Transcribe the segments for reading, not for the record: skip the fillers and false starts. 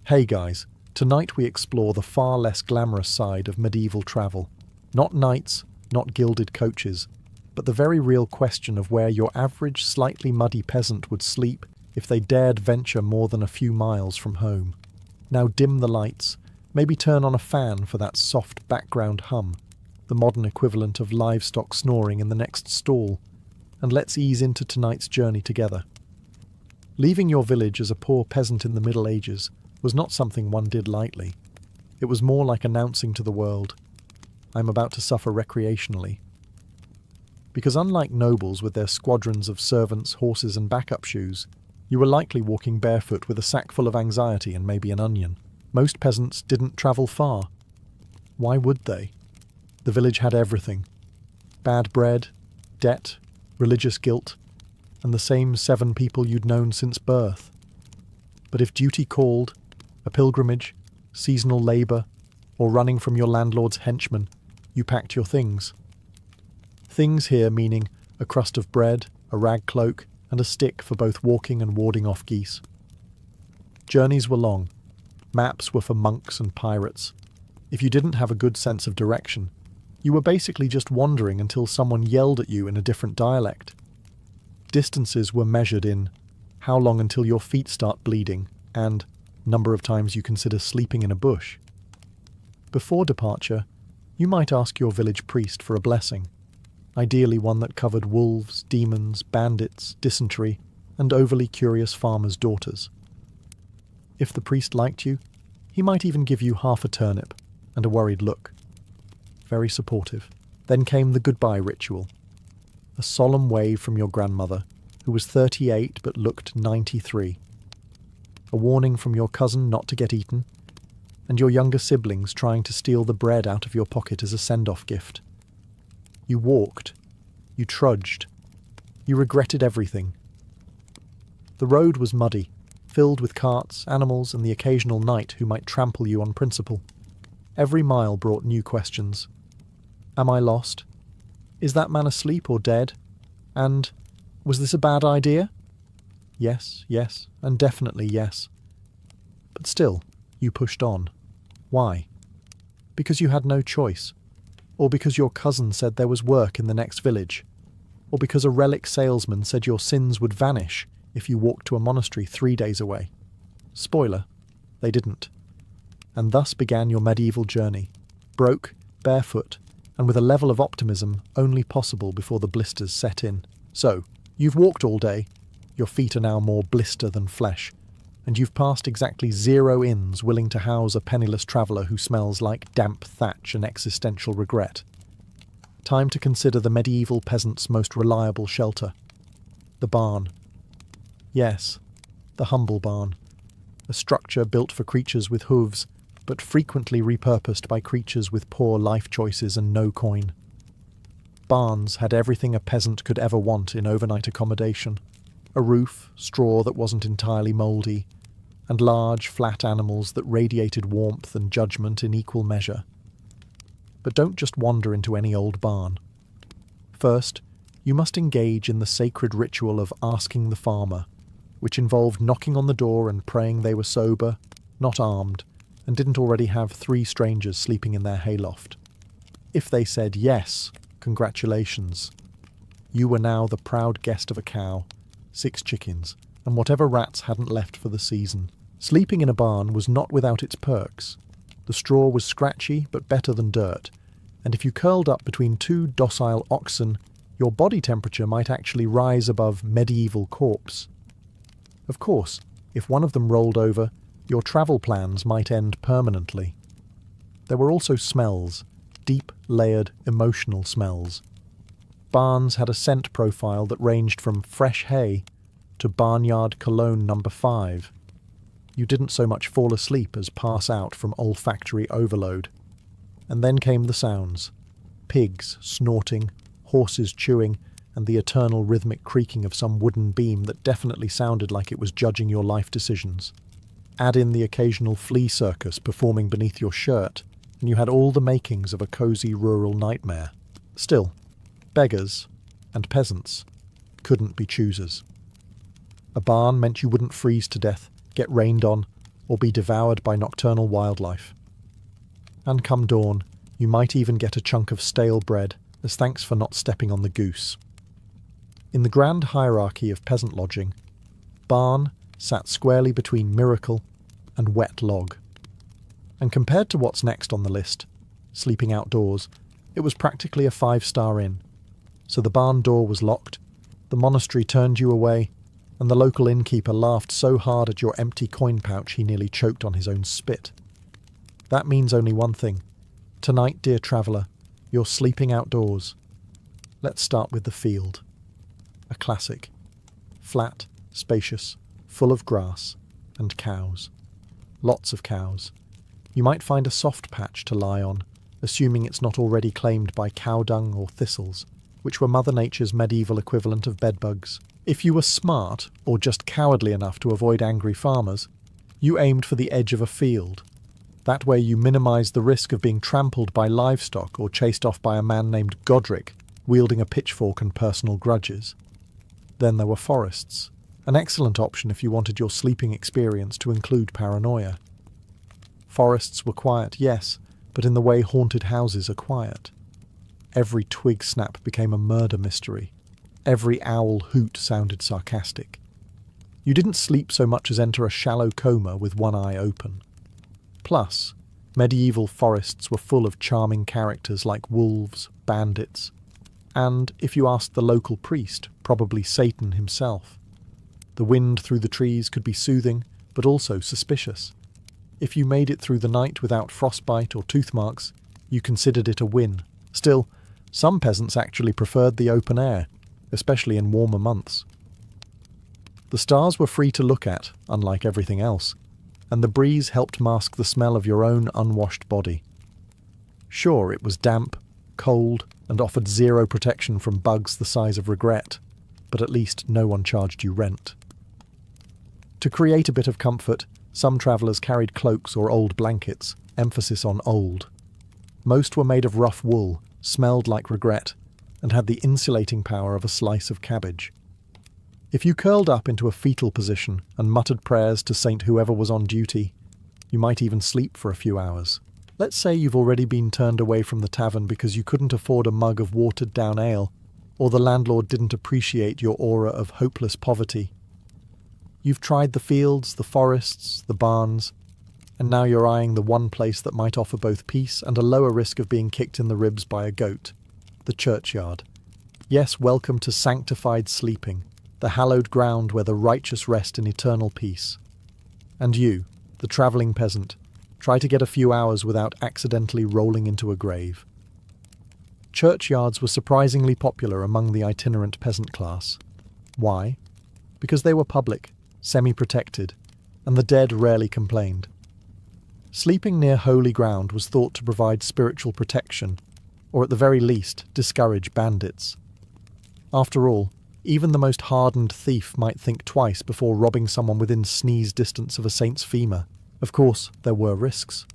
Hey guys, tonight we explore the far less glamorous side of medieval travel. Not knights, not gilded coaches, but the very real question of where your average, slightly muddy peasant would sleep if they dared venture more than a few miles from home. Now dim the lights, maybe turn on a fan for that soft background hum, the modern equivalent of livestock snoring in the next stall, and let's ease into tonight's journey together. Leaving your village as a poor peasant in the Middle Ages was not something one did lightly. It was more like announcing to the world, I'm about to suffer recreationally. Because unlike nobles with their squadrons of servants, horses and backup shoes, you were likely walking barefoot with a sack full of anxiety and maybe an onion. Most peasants didn't travel far. Why would they? The village had everything. Bad bread, debt, religious guilt, and the same 7 people you'd known since birth. But if duty called, a pilgrimage, seasonal labour, or running from your landlord's henchmen, you packed your things. Things here meaning a crust of bread, a rag cloak, and a stick for both walking and warding off geese. Journeys were long. Maps were for monks and pirates. If you didn't have a good sense of direction, you were basically just wandering until someone yelled at you in a different dialect. Distances were measured in how long until your feet start bleeding and number of times you consider sleeping in a bush. Before departure, you might ask your village priest for a blessing, ideally one that covered wolves, demons, bandits, dysentery, and overly curious farmers' daughters. If the priest liked you, he might even give you half a turnip and a worried look. Very supportive. Then came the goodbye ritual. A solemn wave from your grandmother, who was 38 but looked 93. A warning from your cousin not to get eaten, and your younger siblings trying to steal the bread out of your pocket as a send-off gift. You walked. You trudged. You regretted everything. The road was muddy, filled with carts, animals, and the occasional knight who might trample you on principle. Every mile brought new questions. Am I lost? Is that man asleep or dead? And was this a bad idea? Yes, and definitely yes. But still, you pushed on. Why? Because you had no choice. Or because your cousin said there was work in the next village. Or because a relic salesman said your sins would vanish if you walked to a monastery 3 days away. Spoiler, they didn't. And thus began your medieval journey, broke, barefoot, and with a level of optimism only possible before the blisters set in. So, you've walked all day, your feet are now more blister than flesh, and you've passed exactly 0 inns willing to house a penniless traveller who smells like damp thatch and existential regret. Time to consider the medieval peasant's most reliable shelter. The barn. Yes, the humble barn. A structure built for creatures with hooves, but frequently repurposed by creatures with poor life choices and no coin. Barns had everything a peasant could ever want in overnight accommodation. A roof, straw that wasn't entirely mouldy, and large, flat animals that radiated warmth and judgment in equal measure. But don't just wander into any old barn. First, you must engage in the sacred ritual of asking the farmer, which involved knocking on the door and praying they were sober, not armed, and didn't already have 3 strangers sleeping in their hayloft. If they said yes, congratulations. You were now the proud guest of a cow, 6 chickens, and whatever rats hadn't left for the season. Sleeping in a barn was not without its perks. The straw was scratchy, but better than dirt, and if you curled up between 2 docile oxen, your body temperature might actually rise above medieval corpse. Of course, if one of them rolled over, your travel plans might end permanently. There were also smells, deep, layered, emotional smells. Barns had a scent profile that ranged from fresh hay to barnyard cologne number 5. You didn't so much fall asleep as pass out from olfactory overload. And then came the sounds. Pigs snorting, horses chewing, and the eternal rhythmic creaking of some wooden beam that definitely sounded like it was judging your life decisions. Add in the occasional flea circus performing beneath your shirt, and you had all the makings of a cosy rural nightmare. Still, beggars and peasants couldn't be choosers. A barn meant you wouldn't freeze to death, get rained on, or be devoured by nocturnal wildlife. And come dawn, you might even get a chunk of stale bread as thanks for not stepping on the goose. In the grand hierarchy of peasant lodging, barn sat squarely between miracle and wet log. And compared to what's next on the list, sleeping outdoors, it was practically a 5-star inn. So the barn door was locked, the monastery turned you away, and the local innkeeper laughed so hard at your empty coin pouch he nearly choked on his own spit. That means only one thing. Tonight, dear traveller, you're sleeping outdoors. Let's start with the field. A classic. Flat, spacious, full of grass, and cows. Lots of cows. You might find a soft patch to lie on, assuming it's not already claimed by cow dung or thistles, which were Mother Nature's medieval equivalent of bedbugs. If you were smart, or just cowardly enough to avoid angry farmers, you aimed for the edge of a field. That way you minimised the risk of being trampled by livestock or chased off by a man named Godric, wielding a pitchfork and personal grudges. Then there were forests, an excellent option if you wanted your sleeping experience to include paranoia. Forests were quiet, yes, but in the way haunted houses are quiet. Every twig snap became a murder mystery. Every owl hoot sounded sarcastic. You didn't sleep so much as enter a shallow coma with one eye open. Plus, medieval forests were full of charming characters like wolves, bandits, and, if you asked the local priest, probably Satan himself. The wind through the trees could be soothing, but also suspicious. If you made it through the night without frostbite or tooth marks, you considered it a win. Still, some peasants actually preferred the open air, especially in warmer months. The stars were free to look at, unlike everything else, and the breeze helped mask the smell of your own unwashed body. Sure, it was damp, cold, and offered zero protection from bugs the size of regret, but at least no one charged you rent. To create a bit of comfort, some travellers carried cloaks or old blankets, emphasis on old. Most were made of rough wool, smelled like regret, and had the insulating power of a slice of cabbage. If you curled up into a fetal position and muttered prayers to Saint whoever was on duty, you might even sleep for a few hours. Let's say you've already been turned away from the tavern because you couldn't afford a mug of watered-down ale, or the landlord didn't appreciate your aura of hopeless poverty. You've tried the fields, the forests, the barns, and now you're eyeing the one place that might offer both peace and a lower risk of being kicked in the ribs by a goat, the churchyard. Yes, welcome to sanctified sleeping, the hallowed ground where the righteous rest in eternal peace. And you, the travelling peasant, try to get a few hours without accidentally rolling into a grave. Churchyards were surprisingly popular among the itinerant peasant class. Why? Because they were public, semi-protected, and the dead rarely complained. Sleeping near holy ground was thought to provide spiritual protection, or at the very least, discourage bandits. After all, even the most hardened thief might think twice before robbing someone within sneeze distance of a saint's femur. Of course, there were risks.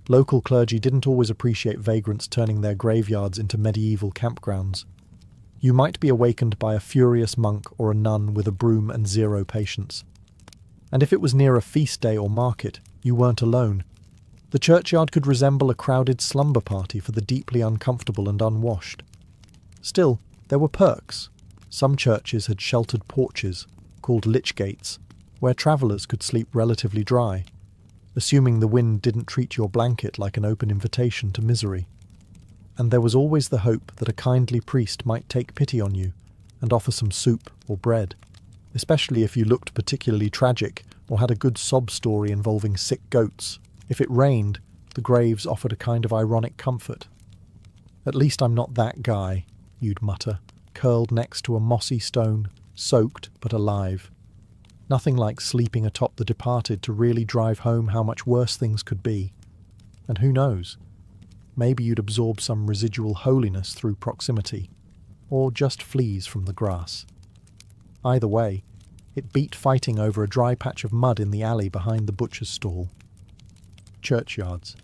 Local clergy didn't always appreciate vagrants turning their graveyards into medieval campgrounds. You might be awakened by a furious monk or a nun with a broom and zero patience. And if it was near a feast day or market, you weren't alone. The churchyard could resemble a crowded slumber party for the deeply uncomfortable and unwashed. Still, there were perks. Some churches had sheltered porches, called lich gates, where travellers could sleep relatively dry, assuming the wind didn't treat your blanket like an open invitation to misery. And there was always the hope that a kindly priest might take pity on you and offer some soup or bread, especially if you looked particularly tragic or had a good sob story involving sick goats. If it rained, the graves offered a kind of ironic comfort. "At least I'm not that guy," you'd mutter, curled next to a mossy stone, soaked but alive. Nothing like sleeping atop the departed to really drive home how much worse things could be. And who knows? Maybe you'd absorb some residual holiness through proximity, or just fleas from the grass. Either way, it beat fighting over a dry patch of mud in the alley behind the butcher's stall. Churchyards.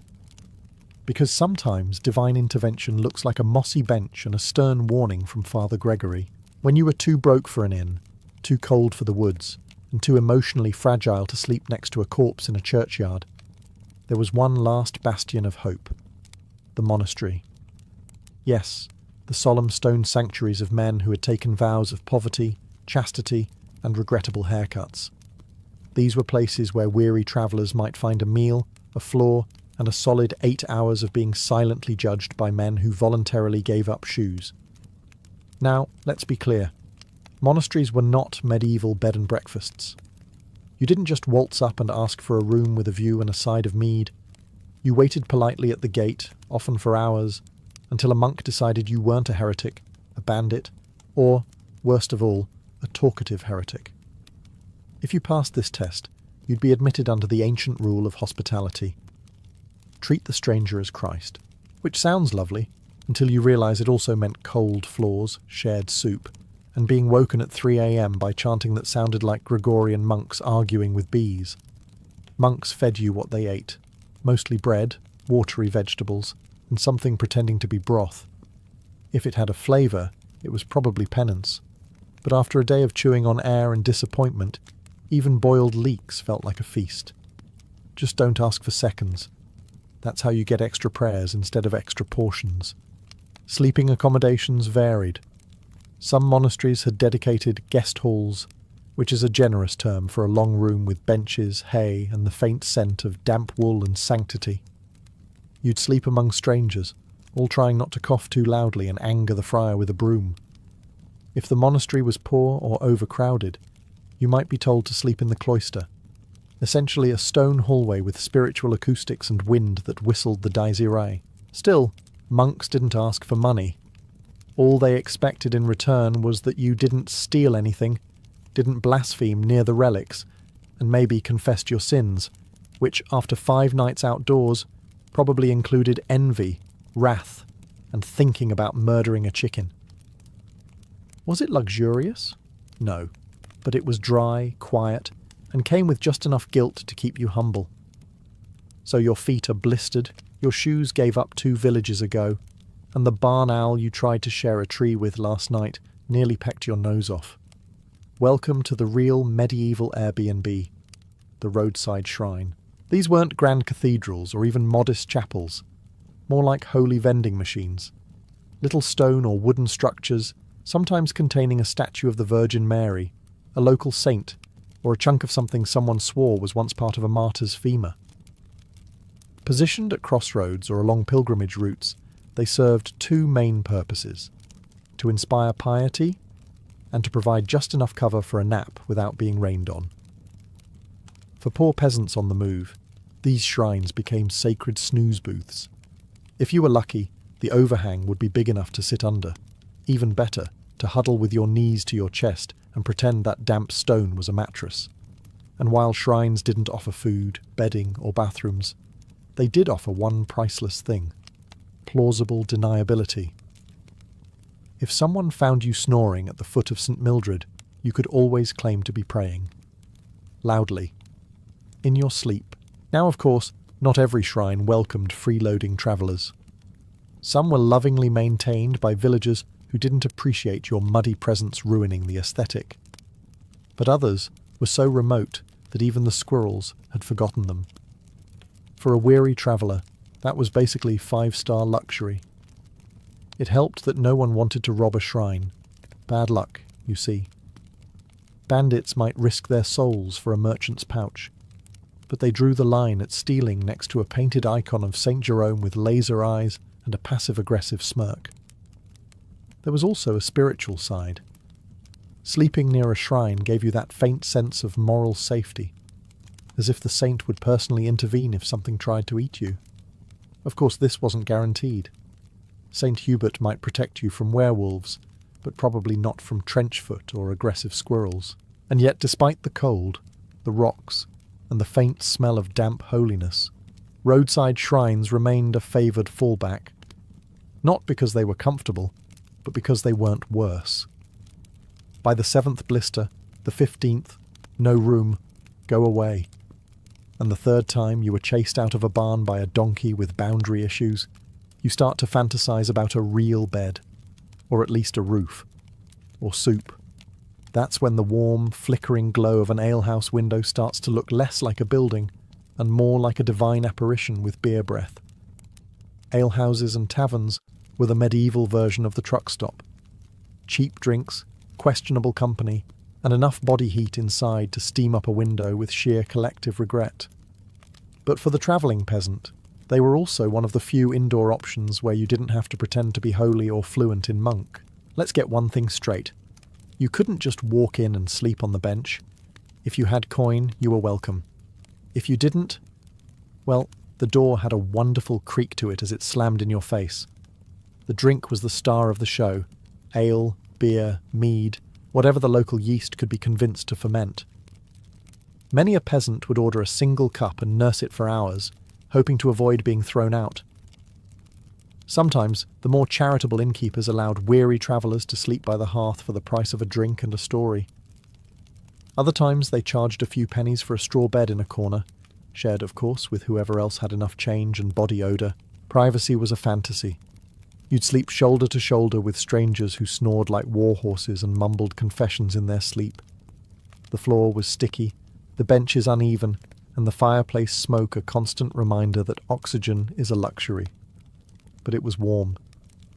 Because sometimes divine intervention looks like a mossy bench and a stern warning from Father Gregory. When you were too broke for an inn, too cold for the woods, and too emotionally fragile to sleep next to a corpse in a churchyard, there was one last bastion of hope: the monastery. Yes, the solemn stone sanctuaries of men who had taken vows of poverty, chastity, and regrettable haircuts. These were places where weary travellers might find a meal, a floor, and a solid 8 hours of being silently judged by men who voluntarily gave up shoes. Now, let's be clear. Monasteries were not medieval bed and breakfasts. You didn't just waltz up and ask for a room with a view and a side of mead. You waited politely at the gate, often for hours, until a monk decided you weren't a heretic, a bandit, or, worst of all, a talkative heretic. If you passed this test, you'd be admitted under the ancient rule of hospitality. Treat the stranger as Christ, which sounds lovely, until you realise it also meant cold floors, shared soup, and being woken at 3 a.m. by chanting that sounded like Gregorian monks arguing with bees. Monks fed you what they ate, mostly bread, watery vegetables, and something pretending to be broth. If it had a flavour, it was probably penance. But after a day of chewing on air and disappointment, even boiled leeks felt like a feast. Just don't ask for seconds. That's how you get extra prayers instead of extra portions. Sleeping accommodations varied. Some monasteries had dedicated guest halls, which is a generous term for a long room with benches, hay, and the faint scent of damp wool and sanctity. You'd sleep among strangers, all trying not to cough too loudly and anger the friar with a broom. If the monastery was poor or overcrowded, you might be told to sleep in the cloister, essentially a stone hallway with spiritual acoustics and wind that whistled the Dies Irae. Still, monks didn't ask for money. All they expected in return was that you didn't steal anything, didn't blaspheme near the relics, and maybe confessed your sins, which, after 5 nights outdoors, probably included envy, wrath, and thinking about murdering a chicken. Was it luxurious? No, but it was dry, quiet, and came with just enough guilt to keep you humble. So your feet are blistered, your shoes gave up 2 villages ago, and the barn owl you tried to share a tree with last night nearly pecked your nose off. Welcome to the real medieval Airbnb, the roadside shrine. These weren't grand cathedrals or even modest chapels, more like holy vending machines. Little stone or wooden structures, sometimes containing a statue of the Virgin Mary, a local saint, or a chunk of something someone swore was once part of a martyr's femur. Positioned at crossroads or along pilgrimage routes, they served 2 main purposes: to inspire piety and to provide just enough cover for a nap without being rained on. For poor peasants on the move, these shrines became sacred snooze booths. If you were lucky, the overhang would be big enough to sit under. Even better, to huddle with your knees to your chest and pretend that damp stone was a mattress. And while shrines didn't offer food, bedding, or bathrooms, they did offer one priceless thing: plausible deniability. If someone found you snoring at the foot of St. Mildred, you could always claim to be praying. Loudly. In your sleep. Now, of course, not every shrine welcomed freeloading travellers. Some were lovingly maintained by villagers who didn't appreciate your muddy presence ruining the aesthetic. But others were so remote that even the squirrels had forgotten them. For a weary traveller, that was basically 5-star luxury. It helped that no one wanted to rob a shrine. Bad luck, you see. Bandits might risk their souls for a merchant's pouch, but they drew the line at stealing next to a painted icon of St. Jerome with laser eyes and a passive-aggressive smirk. There was also a spiritual side. Sleeping near a shrine gave you that faint sense of moral safety, as if the saint would personally intervene if something tried to eat you. Of course, this wasn't guaranteed. St. Hubert might protect you from werewolves, but probably not from trenchfoot or aggressive squirrels. And yet, despite the cold, the rocks, and the faint smell of damp holiness, roadside shrines remained a favoured fallback. Not because they were comfortable, but because they weren't worse. By the 7th blister, the 15th, no room, go away. And the 3rd time you were chased out of a barn by a donkey with boundary issues, you start to fantasize about a real bed, or at least a roof, or soup. That's when the warm, flickering glow of an alehouse window starts to look less like a building and more like a divine apparition with beer breath. Alehouses and taverns were the medieval version of the truck stop. Cheap drinks, questionable company, and enough body heat inside to steam up a window with sheer collective regret. But for the travelling peasant, they were also one of the few indoor options where you didn't have to pretend to be holy or fluent in monk. Let's get one thing straight. You couldn't just walk in and sleep on the bench. If you had coin, you were welcome. If you didn't, well, the door had a wonderful creak to it as it slammed in your face. The drink was the star of the show. Ale, beer, mead, whatever the local yeast could be convinced to ferment. Many a peasant would order a single cup and nurse it for hours, hoping to avoid being thrown out. Sometimes, the more charitable innkeepers allowed weary travellers to sleep by the hearth for the price of a drink and a story. Other times they charged a few pennies for a straw bed in a corner, shared of course with whoever else had enough change and body odour. Privacy was a fantasy. You'd sleep shoulder to shoulder with strangers who snored like war horses and mumbled confessions in their sleep. The floor was sticky, the benches uneven, and the fireplace smoke a constant reminder that oxygen is a luxury. But it was warm,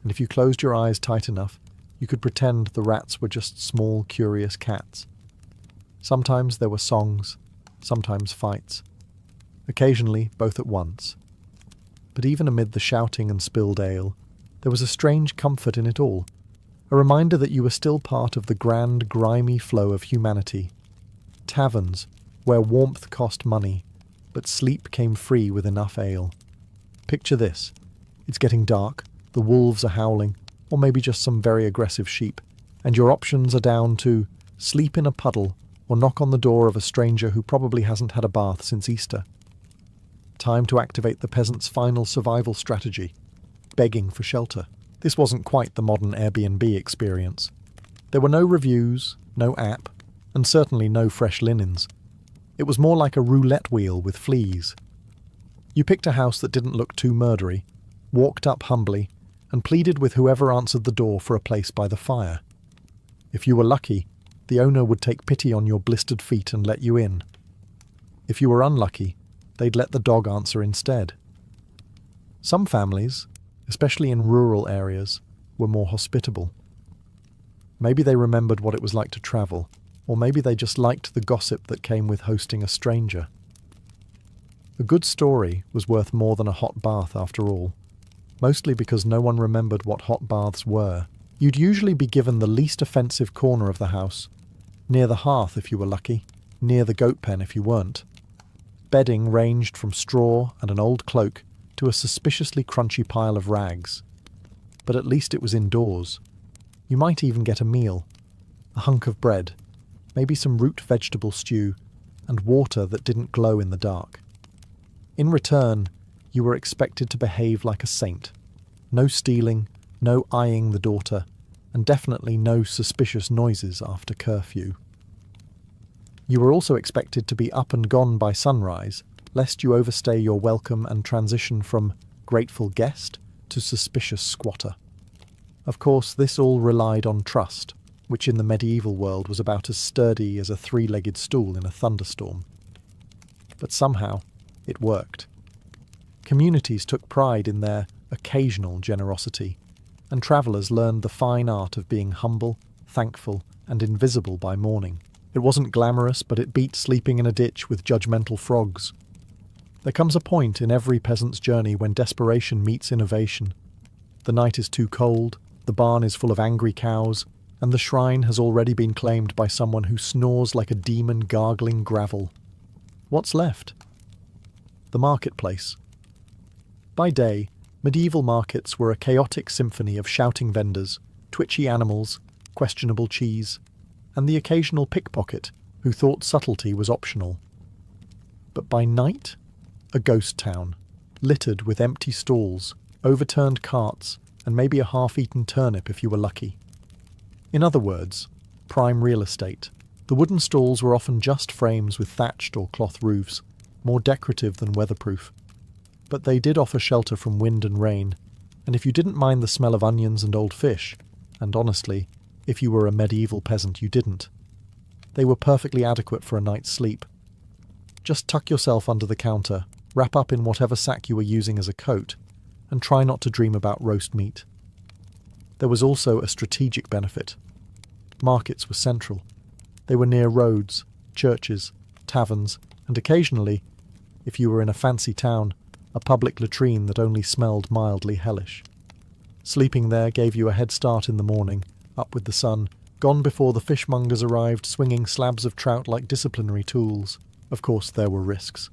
and if you closed your eyes tight enough, you could pretend the rats were just small, curious cats. Sometimes there were songs, sometimes fights. Occasionally, both at once. But even amid the shouting and spilled ale, there was a strange comfort in it all, a reminder that you were still part of the grand, grimy flow of humanity. Taverns, where warmth cost money, but sleep came free with enough ale. Picture this. It's getting dark, the wolves are howling, or maybe just some very aggressive sheep, and your options are down to sleep in a puddle or knock on the door of a stranger who probably hasn't had a bath since Easter. Time to activate the peasant's final survival strategy, begging for shelter. This wasn't quite the modern Airbnb experience. There were no reviews, no app, and certainly no fresh linens. It was more like a roulette wheel with fleas. You picked a house that didn't look too murdery, walked up humbly, and pleaded with whoever answered the door for a place by the fire. If you were lucky, the owner would take pity on your blistered feet and let you in. If you were unlucky, they'd let the dog answer instead. Some families, especially in rural areas, were more hospitable. Maybe they remembered what it was like to travel, or maybe they just liked the gossip that came with hosting a stranger. A good story was worth more than a hot bath after all. Mostly because no one remembered what hot baths were. You'd usually be given the least offensive corner of the house, near the hearth if you were lucky, near the goat pen if you weren't. Bedding ranged from straw and an old cloak to a suspiciously crunchy pile of rags. But at least it was indoors. You might even get a meal, a hunk of bread, maybe some root vegetable stew, and water that didn't glow in the dark. In return, you were expected to behave like a saint. No stealing, no eyeing the daughter, and definitely no suspicious noises after curfew. You were also expected to be up and gone by sunrise, lest you overstay your welcome and transition from grateful guest to suspicious squatter. Of course, this all relied on trust, which in the medieval world was about as sturdy as a three-legged stool in a thunderstorm. But somehow, it worked. Communities took pride in their occasional generosity, and travellers learned the fine art of being humble, thankful, and invisible by morning. It wasn't glamorous, but it beat sleeping in a ditch with judgmental frogs. There comes a point in every peasant's journey when desperation meets innovation. The night is too cold, the barn is full of angry cows, and the shrine has already been claimed by someone who snores like a demon gargling gravel. What's left? The marketplace. By day, medieval markets were a chaotic symphony of shouting vendors, twitchy animals, questionable cheese, and the occasional pickpocket who thought subtlety was optional. But by night, a ghost town, littered with empty stalls, overturned carts, and maybe a half-eaten turnip if you were lucky. In other words, prime real estate. The wooden stalls were often just frames with thatched or cloth roofs, more decorative than weatherproof. But they did offer shelter from wind and rain, and if you didn't mind the smell of onions and old fish, and honestly, if you were a medieval peasant you didn't, They were perfectly adequate for a night's sleep. Just tuck yourself under the counter, wrap up in whatever sack you were using as a coat, and try not to dream about roast meat. There was also a strategic benefit. Markets were central. They were near roads, churches, taverns, and occasionally, if you were in a fancy town, a public latrine that only smelled mildly hellish. Sleeping there gave you a head start in the morning, up with the sun, gone before the fishmongers arrived swinging slabs of trout like disciplinary tools. Of course, there were risks.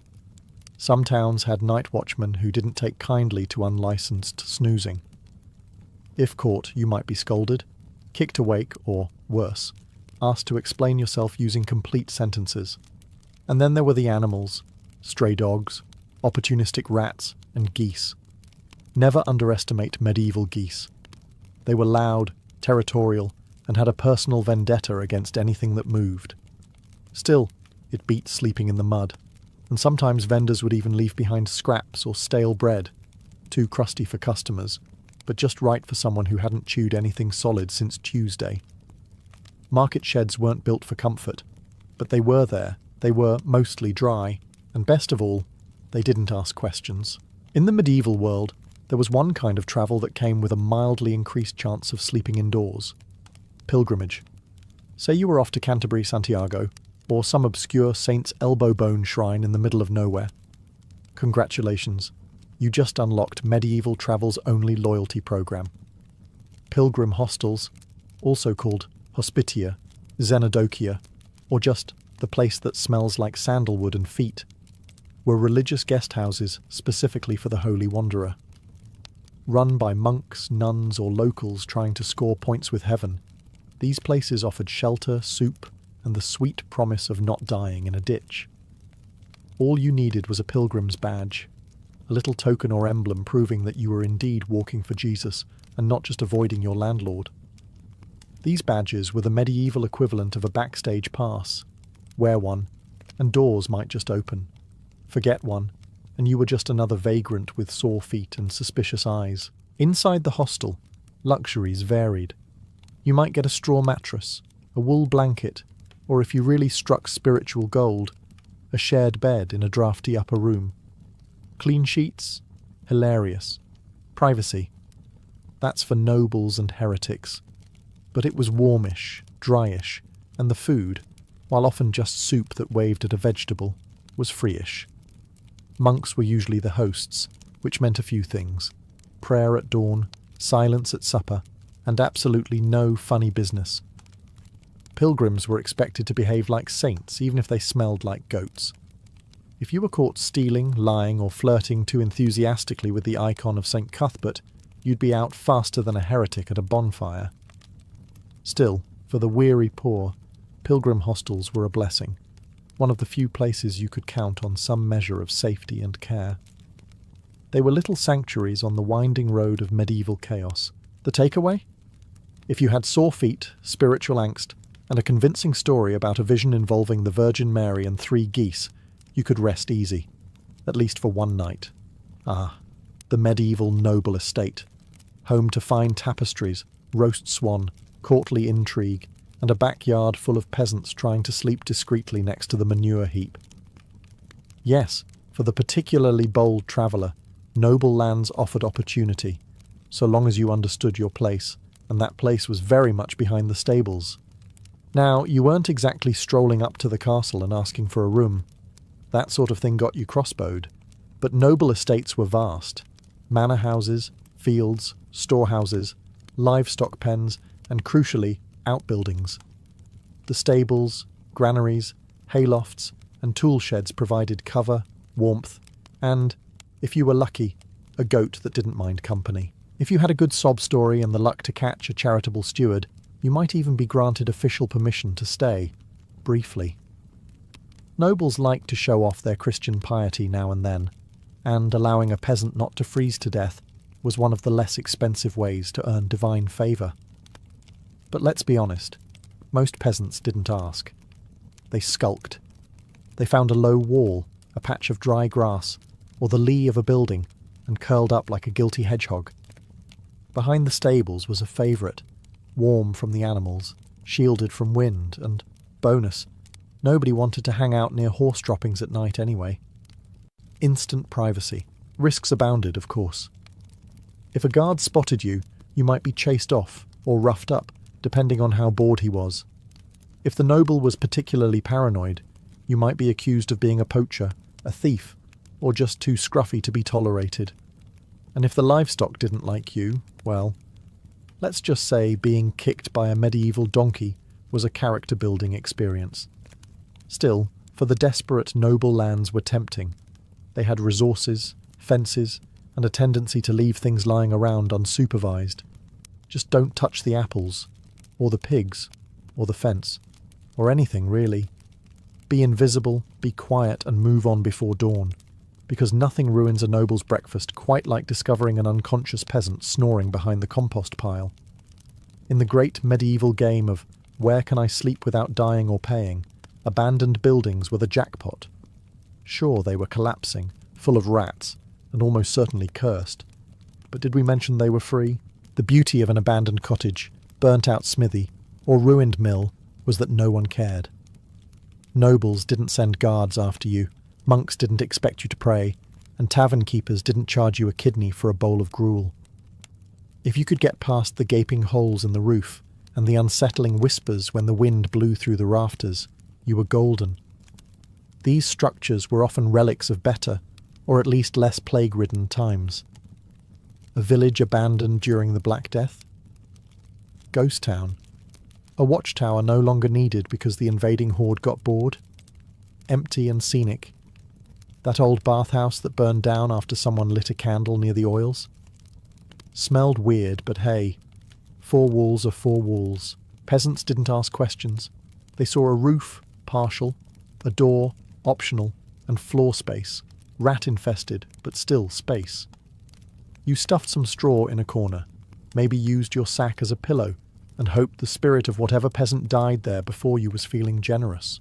Some towns had night watchmen who didn't take kindly to unlicensed snoozing. If caught, you might be scolded, kicked awake, or, worse, asked to explain yourself using complete sentences. And then there were the animals, stray dogs, opportunistic rats, and geese. Never underestimate medieval geese. They were loud, territorial, and had a personal vendetta against anything that moved. Still, it beat sleeping in the mud, and sometimes vendors would even leave behind scraps or stale bread, too crusty for customers, but just right for someone who hadn't chewed anything solid since Tuesday. Market sheds weren't built for comfort, but they were there. They were mostly dry, and best of all, they didn't ask questions. In the medieval world, there was one kind of travel that came with a mildly increased chance of sleeping indoors. Pilgrimage. Say you were off to Canterbury, Santiago, or some obscure saint's elbow bone shrine in the middle of nowhere. Congratulations, you just unlocked medieval travel's only loyalty program. Pilgrim hostels, also called hospitia, xenodochia, or just the place that smells like sandalwood and feet, were religious guest houses specifically for the holy wanderer. Run by monks, nuns, or locals trying to score points with heaven, these places offered shelter, soup, and the sweet promise of not dying in a ditch. All you needed was a pilgrim's badge, a little token or emblem proving that you were indeed walking for Jesus and not just avoiding your landlord. These badges were the medieval equivalent of a backstage pass. Wear one, and doors might just open. Forget one, and you were just another vagrant with sore feet and suspicious eyes. Inside the hostel, luxuries varied. You might get a straw mattress, a wool blanket, or if you really struck spiritual gold, a shared bed in a drafty upper room. Clean sheets? Hilarious. Privacy? That's for nobles and heretics. But it was warmish, dryish, and the food, while often just soup that waved at a vegetable, was freeish. Monks were usually the hosts, which meant a few things. Prayer at dawn, silence at supper, and absolutely no funny business. Pilgrims were expected to behave like saints, even if they smelled like goats. If you were caught stealing, lying, or flirting too enthusiastically with the icon of St. Cuthbert, you'd be out faster than a heretic at a bonfire. Still, for the weary poor, pilgrim hostels were a blessing, one of the few places you could count on some measure of safety and care. They were little sanctuaries on the winding road of medieval chaos. The takeaway? If you had sore feet, spiritual angst, and a convincing story about a vision involving the Virgin Mary and 3 geese, you could rest easy, at least for one night. Ah, the medieval noble estate, home to fine tapestries, roast swan, courtly intrigue, and a backyard full of peasants trying to sleep discreetly next to the manure heap. Yes, for the particularly bold traveller, noble lands offered opportunity, so long as you understood your place, and that place was very much behind the stables. Now, you weren't exactly strolling up to the castle and asking for a room. That sort of thing got you crossbowed. But noble estates were vast. Manor houses, fields, storehouses, livestock pens, and crucially, outbuildings. The stables, granaries, haylofts, and tool sheds provided cover, warmth, and, if you were lucky, a goat that didn't mind company. If you had a good sob story and the luck to catch a charitable steward, you might even be granted official permission to stay, briefly. Nobles liked to show off their Christian piety now and then, and allowing a peasant not to freeze to death was one of the less expensive ways to earn divine favour. But let's be honest, most peasants didn't ask. They skulked. They found a low wall, a patch of dry grass, or the lee of a building, and curled up like a guilty hedgehog. Behind the stables was a favourite, warm from the animals, shielded from wind, and bonus. Nobody wanted to hang out near horse droppings at night anyway. Instant privacy. Risks abounded, of course. If a guard spotted you, you might be chased off or roughed up, depending on how bored he was. If the noble was particularly paranoid, you might be accused of being a poacher, a thief, or just too scruffy to be tolerated. And if the livestock didn't like you, well, let's just say being kicked by a medieval donkey was a character-building experience. Still, for the desperate, noble lands were tempting. They had resources, fences, and a tendency to leave things lying around unsupervised. Just don't touch the apples, or the pigs, or the fence, or anything really. Be invisible, be quiet, and move on before dawn, because nothing ruins a noble's breakfast quite like discovering an unconscious peasant snoring behind the compost pile. In the great medieval game of where can I sleep without dying or paying, abandoned buildings were the jackpot. Sure, they were collapsing, full of rats, and almost certainly cursed. But did we mention they were free? The beauty of an abandoned cottage, burnt-out smithy, or ruined mill was that no one cared. Nobles didn't send guards after you, monks didn't expect you to pray, and tavern keepers didn't charge you a kidney for a bowl of gruel. If you could get past the gaping holes in the roof and the unsettling whispers when the wind blew through the rafters, you were golden. These structures were often relics of better, or at least less plague-ridden times. A village abandoned during the Black Death? Ghost town. A watchtower no longer needed because the invading horde got bored? Empty and scenic. That old bathhouse that burned down after someone lit a candle near the oils? Smelled weird, but hey, 4 walls are 4 walls. Peasants didn't ask questions. They saw a roof, partial, a door, optional, and floor space, rat-infested, but still space. You stuffed some straw in a corner, maybe used your sack as a pillow, and hoped the spirit of whatever peasant died there before you was feeling generous.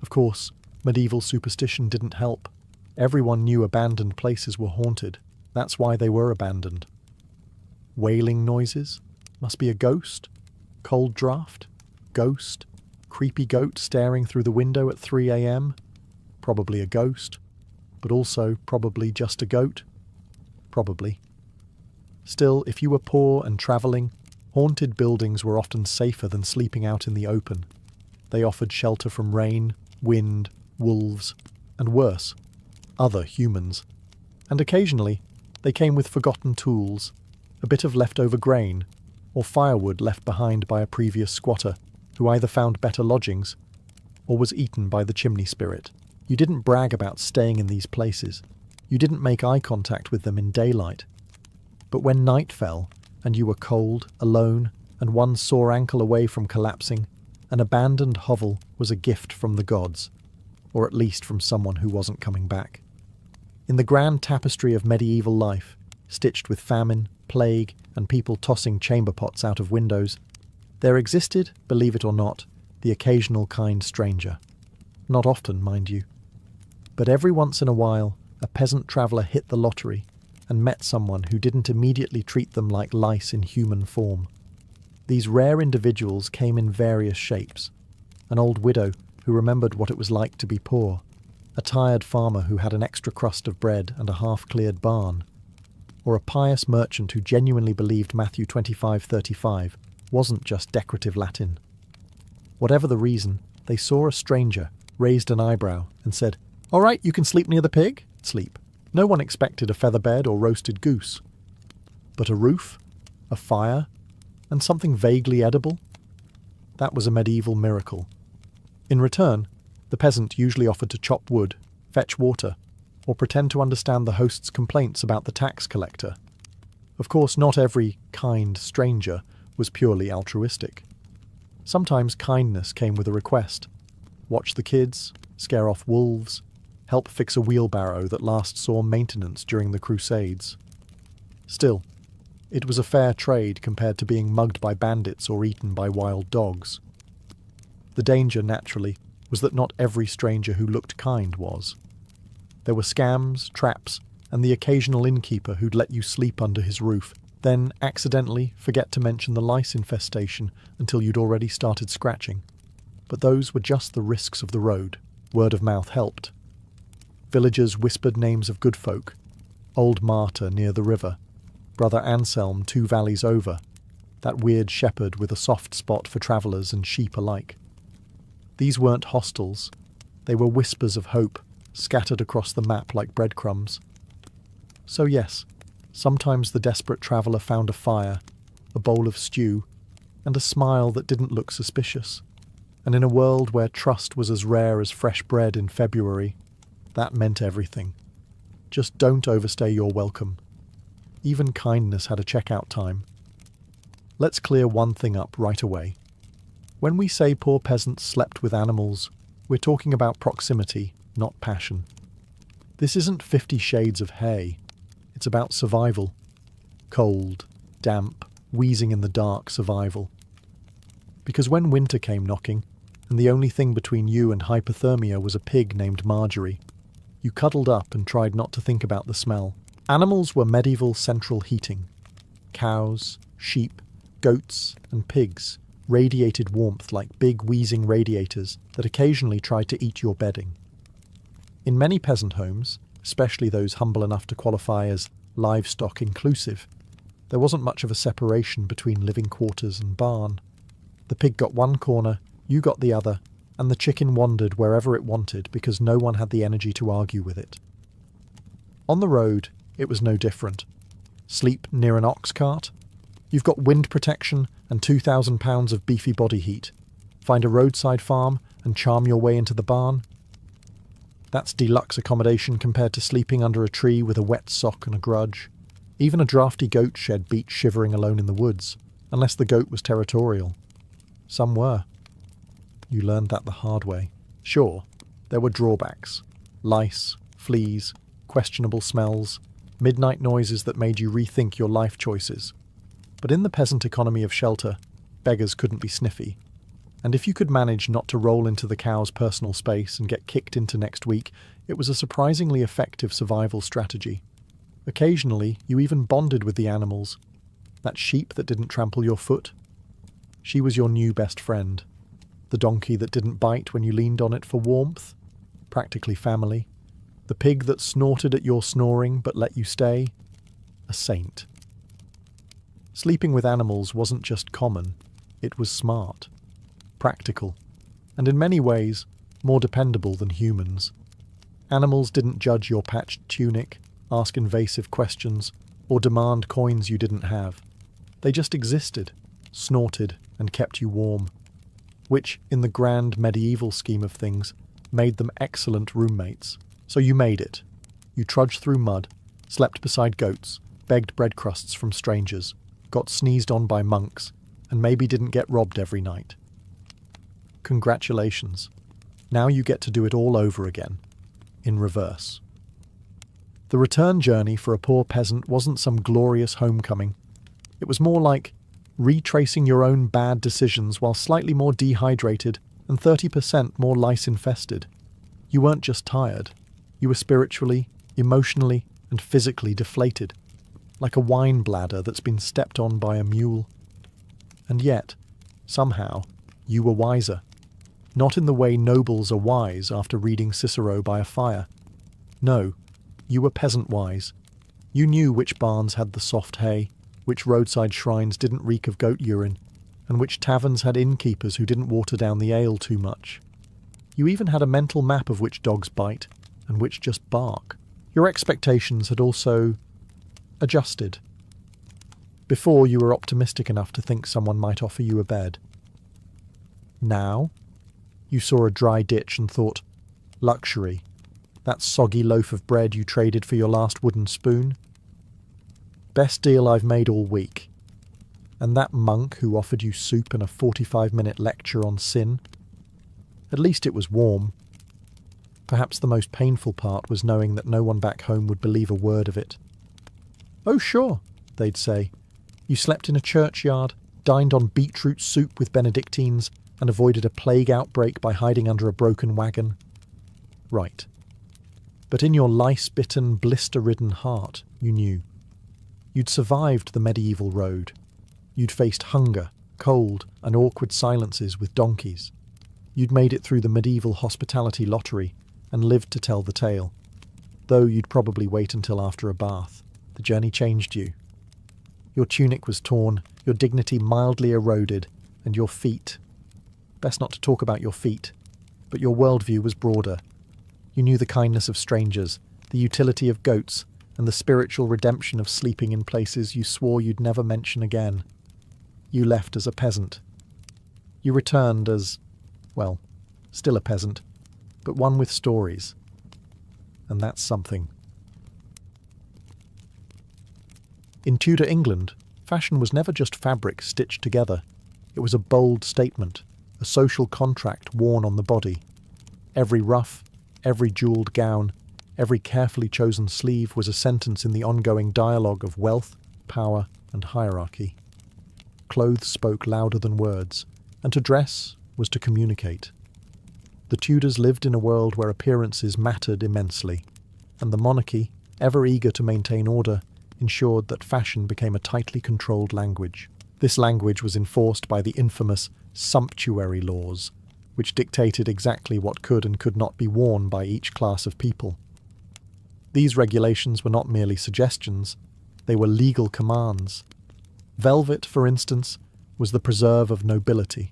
Of course, medieval superstition didn't help. Everyone knew abandoned places were haunted. That's why they were abandoned. Wailing noises? Must be a ghost? Cold draft? Ghost? Creepy goat staring through the window at 3 a.m? Probably a ghost. But also probably just a goat? Probably. Still, if you were poor and travelling, haunted buildings were often safer than sleeping out in the open. They offered shelter from rain, wind, wolves, and worse, other humans. And occasionally, they came with forgotten tools, a bit of leftover grain, or firewood left behind by a previous squatter, who either found better lodgings, or was eaten by the chimney spirit. You didn't brag about staying in these places. You didn't make eye contact with them in daylight. But when night fell, and you were cold, alone, and one sore ankle away from collapsing, an abandoned hovel was a gift from the gods, or at least from someone who wasn't coming back. In the grand tapestry of medieval life, stitched with famine, plague, and people tossing chamber pots out of windows, there existed, believe it or not, the occasional kind stranger. Not often, mind you. But every once in a while, a peasant traveller hit the lottery and met someone who didn't immediately treat them like lice in human form. These rare individuals came in various shapes. An old widow who remembered what it was like to be poor, a tired farmer who had an extra crust of bread and a half-cleared barn, or a pious merchant who genuinely believed Matthew 25:35 wasn't just decorative Latin. Whatever the reason, they saw a stranger, raised an eyebrow, and said, "All right, you can sleep near the pig?" Sleep. No one expected a feather bed or roasted goose. But a roof, a fire, and something vaguely edible? That was a medieval miracle. In return, the peasant usually offered to chop wood, fetch water, or pretend to understand the host's complaints about the tax collector. Of course, not every kind stranger was purely altruistic. Sometimes kindness came with a request. Watch the kids, scare off wolves, help fix a wheelbarrow that last saw maintenance during the Crusades. Still, it was a fair trade compared to being mugged by bandits or eaten by wild dogs. The danger, naturally, was that not every stranger who looked kind was. There were scams, traps, and the occasional innkeeper who'd let you sleep under his roof, then accidentally forget to mention the lice infestation until you'd already started scratching. But those were just the risks of the road. Word of mouth helped. Villagers whispered names of good folk. Old Marta near the river. Brother Anselm 2 valleys over. That weird shepherd with a soft spot for travellers and sheep alike. These weren't hostels. They were whispers of hope, scattered across the map like breadcrumbs. So yes, sometimes the desperate traveller found a fire, a bowl of stew, and a smile that didn't look suspicious. And in a world where trust was as rare as fresh bread in February, that meant everything. Just don't overstay your welcome. Even kindness had a checkout time. Let's clear one thing up right away. When we say poor peasants slept with animals, we're talking about proximity, not passion. This isn't 50 Shades of Hay. It's about survival. Cold, damp, wheezing in the dark survival. Because when winter came knocking, and the only thing between you and hypothermia was a pig named Marjorie, you cuddled up and tried not to think about the smell. Animals were medieval central heating. Cows, sheep, goats, and pigs radiated warmth like big wheezing radiators that occasionally tried to eat your bedding. In many peasant homes, especially those humble enough to qualify as livestock inclusive, there wasn't much of a separation between living quarters and barn. The pig got one corner, you got the other, and the chicken wandered wherever it wanted because no one had the energy to argue with it. On the road, it was no different. Sleep near an ox cart? You've got wind protection and 2,000 pounds of beefy body heat. Find a roadside farm and charm your way into the barn? That's deluxe accommodation compared to sleeping under a tree with a wet sock and a grudge. Even a drafty goat shed beat shivering alone in the woods, unless the goat was territorial. Some were. You learned that the hard way. Sure, there were drawbacks. Lice, fleas, questionable smells, midnight noises that made you rethink your life choices. But in the peasant economy of shelter, beggars couldn't be sniffy. And if you could manage not to roll into the cow's personal space and get kicked into next week, it was a surprisingly effective survival strategy. Occasionally, you even bonded with the animals. That sheep that didn't trample your foot? She was your new best friend. The donkey that didn't bite when you leaned on it for warmth? Practically family. The pig that snorted at your snoring but let you stay? A saint. Sleeping with animals wasn't just common, it was smart, practical, and in many ways more dependable than humans. Animals didn't judge your patched tunic, ask invasive questions, or demand coins you didn't have. They just existed, snorted, and kept you warm, which, in the grand medieval scheme of things, made them excellent roommates. So you made it. You trudged through mud, slept beside goats, begged bread crusts from strangers, got sneezed on by monks, and maybe didn't get robbed every night. Congratulations. Now you get to do it all over again, in reverse. The return journey for a poor peasant wasn't some glorious homecoming. It was more like retracing your own bad decisions while slightly more dehydrated and 30% more lice-infested. You weren't just tired. You were spiritually, emotionally, and physically deflated, like a wine bladder that's been stepped on by a mule. And yet, somehow, you were wiser. Not in the way nobles are wise after reading Cicero by a fire. No, you were peasant-wise. You knew which barns had the soft hay, which roadside shrines didn't reek of goat urine, and which taverns had innkeepers who didn't water down the ale too much. You even had a mental map of which dogs bite, and which just bark. Your expectations had also adjusted. Before, you were optimistic enough to think someone might offer you a bed. Now, you saw a dry ditch and thought, luxury, that soggy loaf of bread you traded for your last wooden spoon. Best deal I've made all week. And that monk who offered you soup and a 45-minute lecture on sin. At least it was warm. Perhaps the most painful part was knowing that no one back home would believe a word of it. Oh sure, they'd say. You slept in a churchyard, dined on beetroot soup with Benedictines, and avoided a plague outbreak by hiding under a broken wagon. Right. But in your lice-bitten, blister-ridden heart, you knew. You'd survived the medieval road. You'd faced hunger, cold, and awkward silences with donkeys. You'd made it through the medieval hospitality lottery and lived to tell the tale. Though you'd probably wait until after a bath. The journey changed you. Your tunic was torn, your dignity mildly eroded, and your feet. Best not to talk about your feet, but your worldview was broader. You knew the kindness of strangers, the utility of goats, and the spiritual redemption of sleeping in places you swore you'd never mention again. You left as a peasant. You returned as, well, still a peasant, but one with stories. And that's something. In Tudor England, fashion was never just fabric stitched together. It was a bold statement, a social contract worn on the body. Every ruff, every jewelled gown, every carefully chosen sleeve was a sentence in the ongoing dialogue of wealth, power, and hierarchy. Clothes spoke louder than words, and to dress was to communicate. The Tudors lived in a world where appearances mattered immensely, and the monarchy, ever eager to maintain order, ensured that fashion became a tightly controlled language. This language was enforced by the infamous sumptuary laws, which dictated exactly what could and could not be worn by each class of people. These regulations were not merely suggestions, they were legal commands. Velvet, for instance, was the preserve of nobility.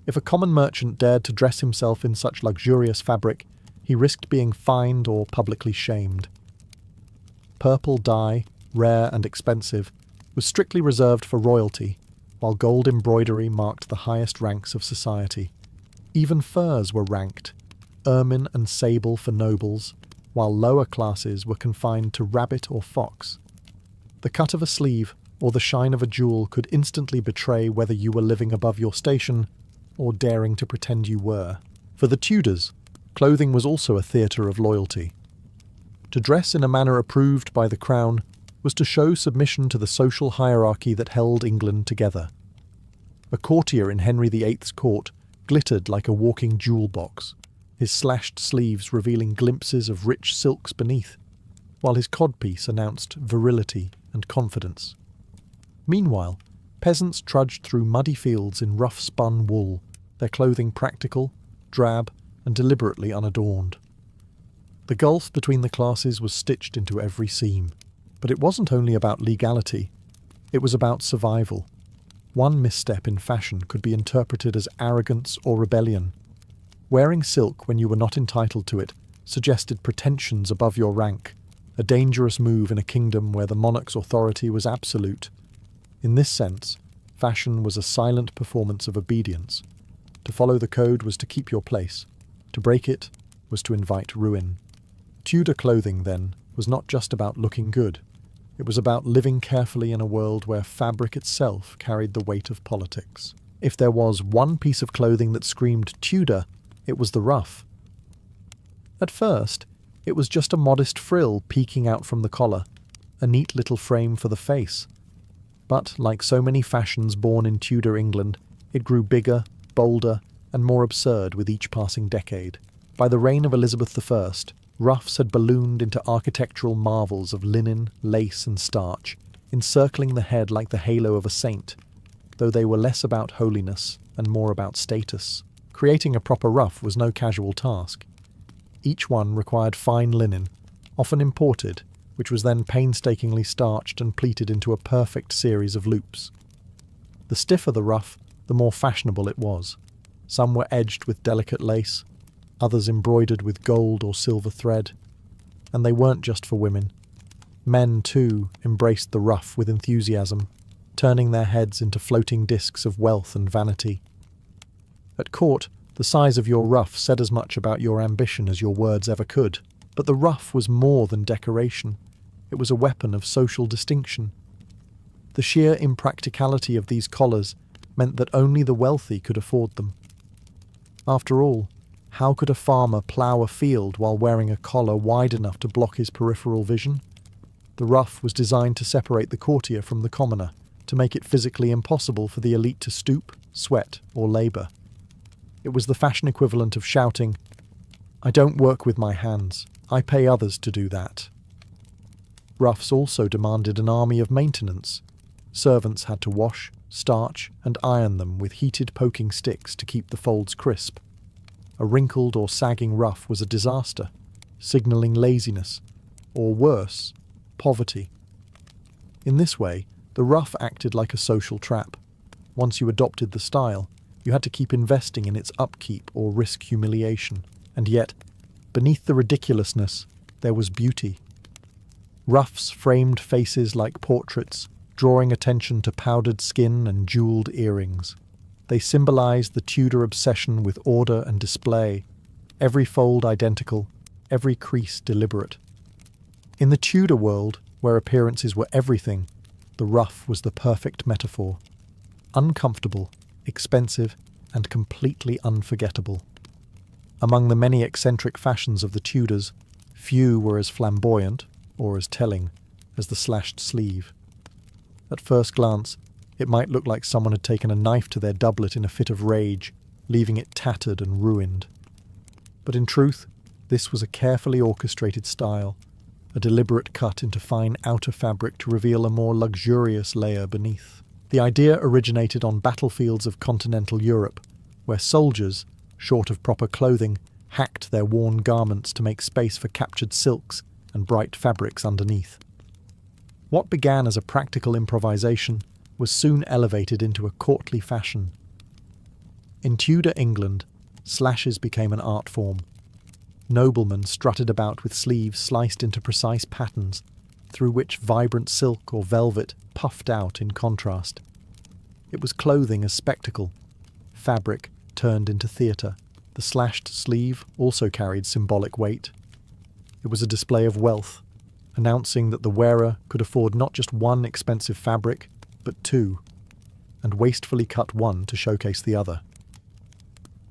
If a common merchant dared to dress himself in such luxurious fabric, he risked being fined or publicly shamed. Purple dye, rare and expensive, was strictly reserved for royalty, while gold embroidery marked the highest ranks of society. Even furs were ranked, ermine and sable for nobles, while lower classes were confined to rabbit or fox. The cut of a sleeve or the shine of a jewel could instantly betray whether you were living above your station or daring to pretend you were. For the Tudors, clothing was also a theatre of loyalty. To dress in a manner approved by the crown was to show submission to the social hierarchy that held England together. A courtier in Henry VIII's court glittered like a walking jewel box, his slashed sleeves revealing glimpses of rich silks beneath, while his codpiece announced virility and confidence. Meanwhile, peasants trudged through muddy fields in rough-spun wool, their clothing practical, drab, and deliberately unadorned. The gulf between the classes was stitched into every seam. But it wasn't only about legality, it was about survival. One misstep in fashion could be interpreted as arrogance or rebellion. Wearing silk when you were not entitled to it suggested pretensions above your rank, a dangerous move in a kingdom where the monarch's authority was absolute. In this sense, fashion was a silent performance of obedience. To follow the code was to keep your place. To break it was to invite ruin. Tudor clothing, then, was not just about looking good. It was about living carefully in a world where fabric itself carried the weight of politics. If there was one piece of clothing that screamed Tudor, it was the ruff. At first, it was just a modest frill peeking out from the collar, a neat little frame for the face. But, like so many fashions born in Tudor England, it grew bigger, bolder, and more absurd with each passing decade. By the reign of Elizabeth I, ruffs had ballooned into architectural marvels of linen, lace, and starch, encircling the head like the halo of a saint, though they were less about holiness and more about status. Creating a proper ruff was no casual task. Each one required fine linen, often imported, which was then painstakingly starched and pleated into a perfect series of loops. The stiffer the ruff, the more fashionable it was. Some were edged with delicate lace, others embroidered with gold or silver thread. And they weren't just for women. Men, too, embraced the ruff with enthusiasm, turning their heads into floating discs of wealth and vanity. At court, the size of your ruff said as much about your ambition as your words ever could. But the ruff was more than decoration. It was a weapon of social distinction. The sheer impracticality of these collars meant that only the wealthy could afford them. After all, how could a farmer plough a field while wearing a collar wide enough to block his peripheral vision? The ruff was designed to separate the courtier from the commoner, to make it physically impossible for the elite to stoop, sweat, or labour. It was the fashion equivalent of shouting, "I don't work with my hands, I pay others to do that." Ruffs also demanded an army of maintenance. Servants had to wash, starch, and iron them with heated poking sticks to keep the folds crisp. A wrinkled or sagging ruff was a disaster, signalling laziness, or worse, poverty. In this way, the ruff acted like a social trap. Once you adopted the style, you had to keep investing in its upkeep or risk humiliation. And yet, beneath the ridiculousness, there was beauty. Ruffs framed faces like portraits, drawing attention to powdered skin and jewelled earrings. They symbolised the Tudor obsession with order and display, every fold identical, every crease deliberate. In the Tudor world, where appearances were everything, the ruff was the perfect metaphor. Uncomfortable, expensive, and completely unforgettable. Among the many eccentric fashions of the Tudors, few were as flamboyant, or as telling, as the slashed sleeve. At first glance, it might look like someone had taken a knife to their doublet in a fit of rage, leaving it tattered and ruined. But in truth, this was a carefully orchestrated style, a deliberate cut into fine outer fabric to reveal a more luxurious layer beneath. The idea originated on battlefields of continental Europe, where soldiers, short of proper clothing, hacked their worn garments to make space for captured silks and bright fabrics underneath. What began as a practical improvisation was soon elevated into a courtly fashion. In Tudor England, slashes became an art form. Noblemen strutted about with sleeves sliced into precise patterns, through which vibrant silk or velvet puffed out in contrast. It was clothing as spectacle, fabric turned into theatre. The slashed sleeve also carried symbolic weight. It was a display of wealth, announcing that the wearer could afford not just one expensive fabric, but two, and wastefully cut one to showcase the other.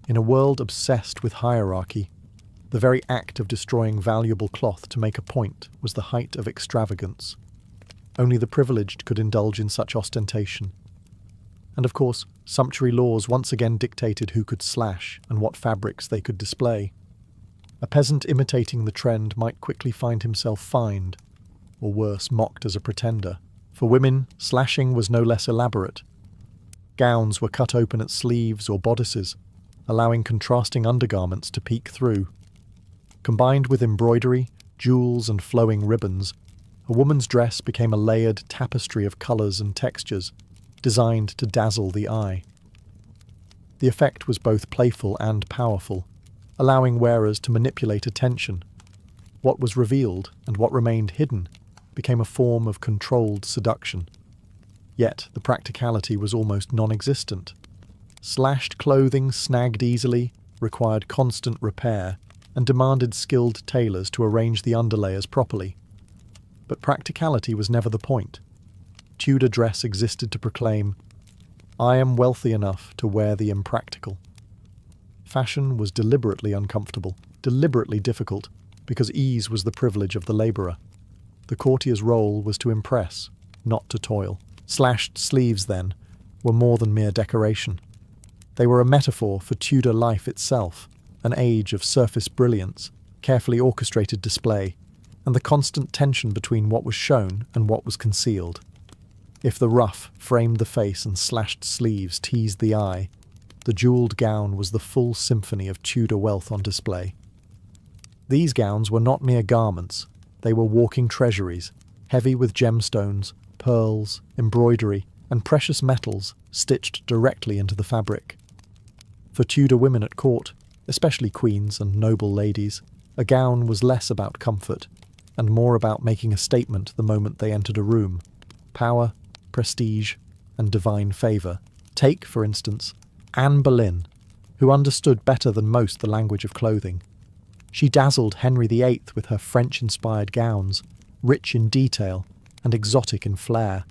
In a world obsessed with hierarchy, the very act of destroying valuable cloth to make a point was the height of extravagance. Only the privileged could indulge in such ostentation. And of course, sumptuary laws once again dictated who could slash and what fabrics they could display. A peasant imitating the trend might quickly find himself fined, or worse, mocked as a pretender. For women, slashing was no less elaborate. Gowns were cut open at sleeves or bodices, allowing contrasting undergarments to peek through. Combined with embroidery, jewels, and flowing ribbons, a woman's dress became a layered tapestry of colours and textures, designed to dazzle the eye. The effect was both playful and powerful, allowing wearers to manipulate attention. What was revealed and what remained hidden became a form of controlled seduction. Yet the practicality was almost non-existent. Slashed clothing snagged easily, required constant repair, and demanded skilled tailors to arrange the underlayers properly. But practicality was never the point. Tudor dress existed to proclaim, "I am wealthy enough to wear the impractical." Fashion was deliberately uncomfortable, deliberately difficult, because ease was the privilege of the labourer. The courtier's role was to impress, not to toil. Slashed sleeves, then, were more than mere decoration. They were a metaphor for Tudor life itself, an age of surface brilliance, carefully orchestrated display, and the constant tension between what was shown and what was concealed. If the ruff framed the face and slashed sleeves teased the eye, the jewelled gown was the full symphony of Tudor wealth on display. These gowns were not mere garments, they were walking treasuries, heavy with gemstones, pearls, embroidery, and precious metals stitched directly into the fabric. For Tudor women at court, especially queens and noble ladies, a gown was less about comfort and more about making a statement the moment they entered a room. Power, prestige, and divine favour. Take, for instance, Anne Boleyn, who understood better than most the language of clothing. She dazzled Henry VIII with her French-inspired gowns, rich in detail and exotic in flair.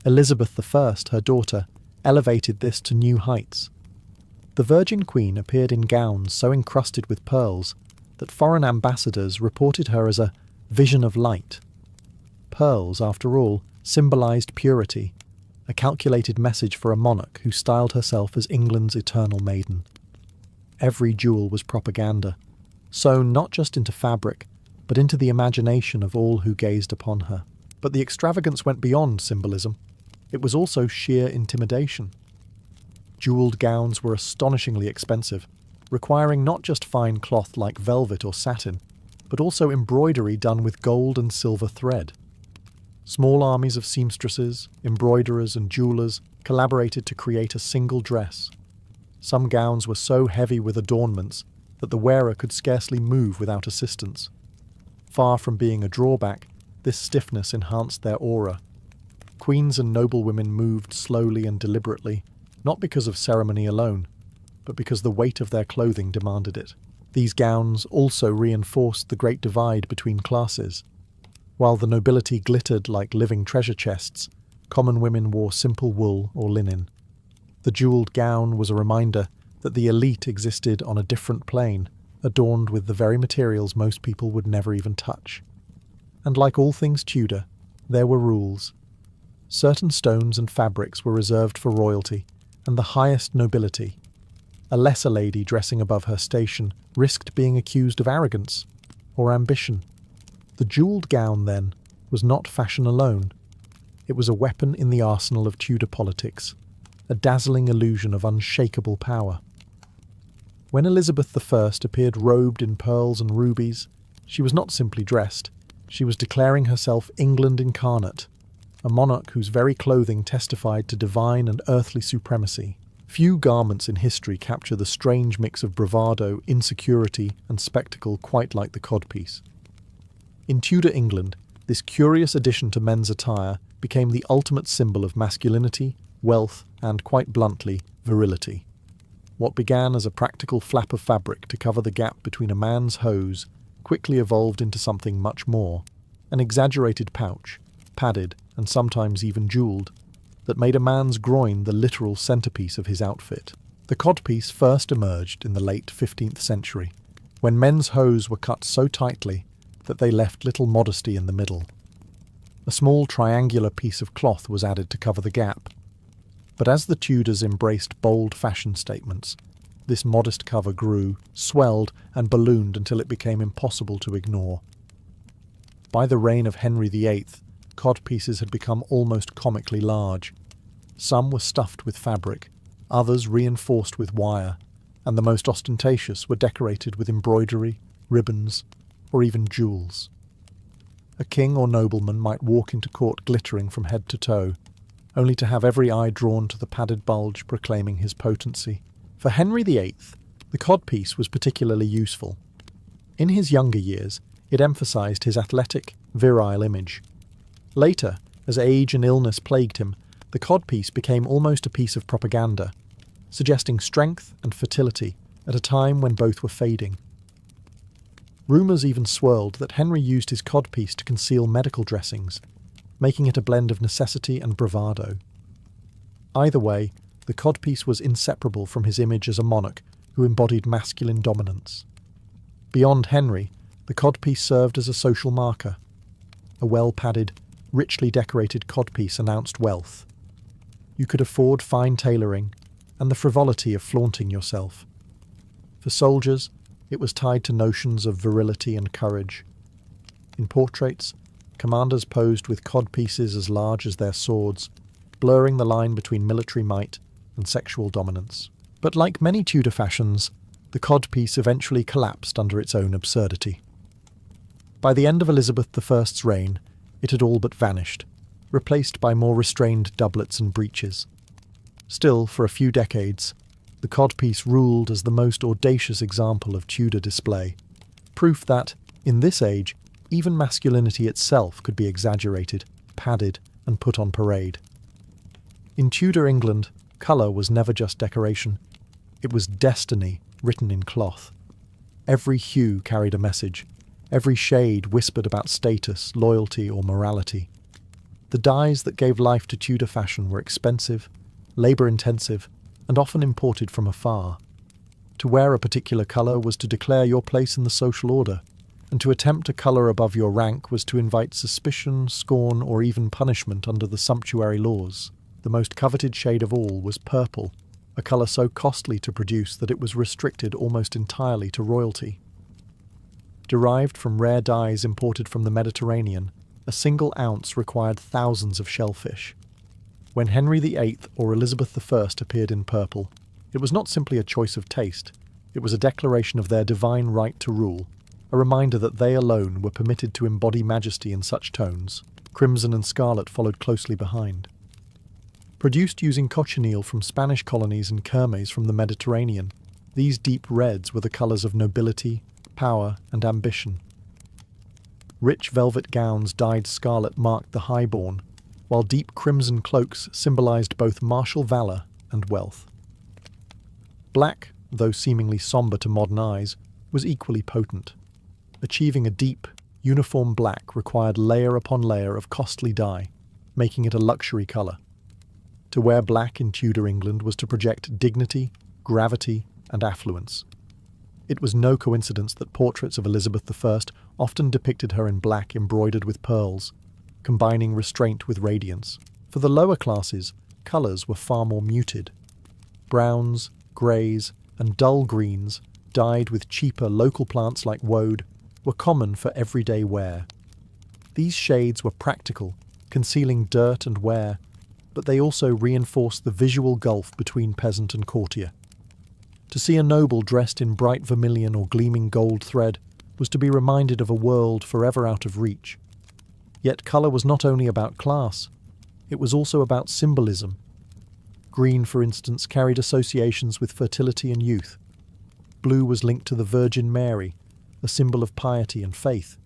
Elizabeth I, her daughter, elevated this to new heights. The Virgin Queen appeared in gowns so encrusted with pearls that foreign ambassadors reported her as a vision of light. Pearls, after all, symbolised purity, a calculated message for a monarch who styled herself as England's eternal maiden. Every jewel was propaganda, sewn not just into fabric, but into the imagination of all who gazed upon her. But the extravagance went beyond symbolism. it was also sheer intimidation. Jewelled gowns were astonishingly expensive, requiring not just fine cloth like velvet or satin, but also embroidery done with gold and silver thread. Small armies of seamstresses, embroiderers and jewellers collaborated to create a single dress. Some gowns were so heavy with adornments that the wearer could scarcely move without assistance. Far from being a drawback, this stiffness enhanced their aura. Queens and noblewomen moved slowly and deliberately, not because of ceremony alone, but because the weight of their clothing demanded it. These gowns also reinforced the great divide between classes. While the nobility glittered like living treasure chests, common women wore simple wool or linen. The jewelled gown was a reminder that the elite existed on a different plane, adorned with the very materials most people would never even touch. And like all things Tudor, there were rules. Certain stones and fabrics were reserved for royalty and the highest nobility. A lesser lady dressing above her station risked being accused of arrogance or ambition. The jewelled gown, then, was not fashion alone. It was a weapon in the arsenal of Tudor politics, a dazzling illusion of unshakable power. When Elizabeth I appeared robed in pearls and rubies, she was not simply dressed, she was declaring herself England incarnate, a monarch whose very clothing testified to divine and earthly supremacy. Few garments in history capture the strange mix of bravado, insecurity, and spectacle quite like the codpiece. In Tudor England, this curious addition to men's attire became the ultimate symbol of masculinity, wealth, and, quite bluntly, virility. What began as a practical flap of fabric to cover the gap between a man's hose quickly evolved into something much more, an exaggerated pouch, padded and sometimes even jewelled, that made a man's groin the literal centerpiece of his outfit. The codpiece first emerged in the late 15th century, when men's hose were cut so tightly that they left little modesty in the middle. A small triangular piece of cloth was added to cover the gap. But as the Tudors embraced bold fashion statements, this modest cover grew, swelled, and ballooned until it became impossible to ignore. By the reign of Henry VIII, codpieces had become almost comically large. Some were stuffed with fabric, others reinforced with wire, and the most ostentatious were decorated with embroidery, ribbons, or even jewels. A king or nobleman might walk into court glittering from head to toe, only to have every eye drawn to the padded bulge proclaiming his potency. For Henry VIII, the codpiece was particularly useful. In his younger years, it emphasized his athletic, virile image. Later, as age and illness plagued him, the codpiece became almost a piece of propaganda, suggesting strength and fertility at a time when both were fading. Rumours even swirled that Henry used his codpiece to conceal medical dressings, making it a blend of necessity and bravado. Either way, the codpiece was inseparable from his image as a monarch who embodied masculine dominance. Beyond Henry, the codpiece served as a social marker. A well-padded, richly decorated codpiece announced wealth. You could afford fine tailoring and the frivolity of flaunting yourself. For soldiers, it was tied to notions of virility and courage. In portraits, commanders posed with codpieces as large as their swords, blurring the line between military might and sexual dominance. But like many Tudor fashions, the codpiece eventually collapsed under its own absurdity. By the end of Elizabeth I's reign, it had all but vanished, replaced by more restrained doublets and breeches. Still, for a few decades, the codpiece ruled as the most audacious example of Tudor display, proof that, in this age, even masculinity itself could be exaggerated, padded, and put on parade. In Tudor England, colour was never just decoration. It was destiny written in cloth. Every hue carried a message. Every shade whispered about status, loyalty, or morality. The dyes that gave life to Tudor fashion were expensive, labour-intensive, and often imported from afar. To wear a particular colour was to declare your place in the social order, and to attempt a colour above your rank was to invite suspicion, scorn, or even punishment under the sumptuary laws. The most coveted shade of all was purple, a colour so costly to produce that it was restricted almost entirely to royalty. Derived from rare dyes imported from the Mediterranean, a single ounce required thousands of shellfish. When Henry VIII or Elizabeth I appeared in purple, it was not simply a choice of taste, it was a declaration of their divine right to rule, a reminder that they alone were permitted to embody majesty in such tones. Crimson and scarlet followed closely behind. Produced using cochineal from Spanish colonies and kermes from the Mediterranean, these deep reds were the colours of nobility, power, and ambition. Rich velvet gowns dyed scarlet marked the highborn, while deep crimson cloaks symbolised both martial valour and wealth. Black, though seemingly sombre to modern eyes, was equally potent. Achieving a deep, uniform black required layer upon layer of costly dye, making it a luxury colour. To wear black in Tudor England was to project dignity, gravity, and affluence. It was no coincidence that portraits of Elizabeth I often depicted her in black embroidered with pearls, combining restraint with radiance. For the lower classes, colours were far more muted. Browns, greys, and dull greens, dyed with cheaper local plants like woad, were common for everyday wear. These shades were practical, concealing dirt and wear, but they also reinforced the visual gulf between peasant and courtier. To see a noble dressed in bright vermilion or gleaming gold thread was to be reminded of a world forever out of reach. Yet colour was not only about class, it was also about symbolism. Green, for instance, carried associations with fertility and youth. Blue was linked to the Virgin Mary, a symbol of piety and faith.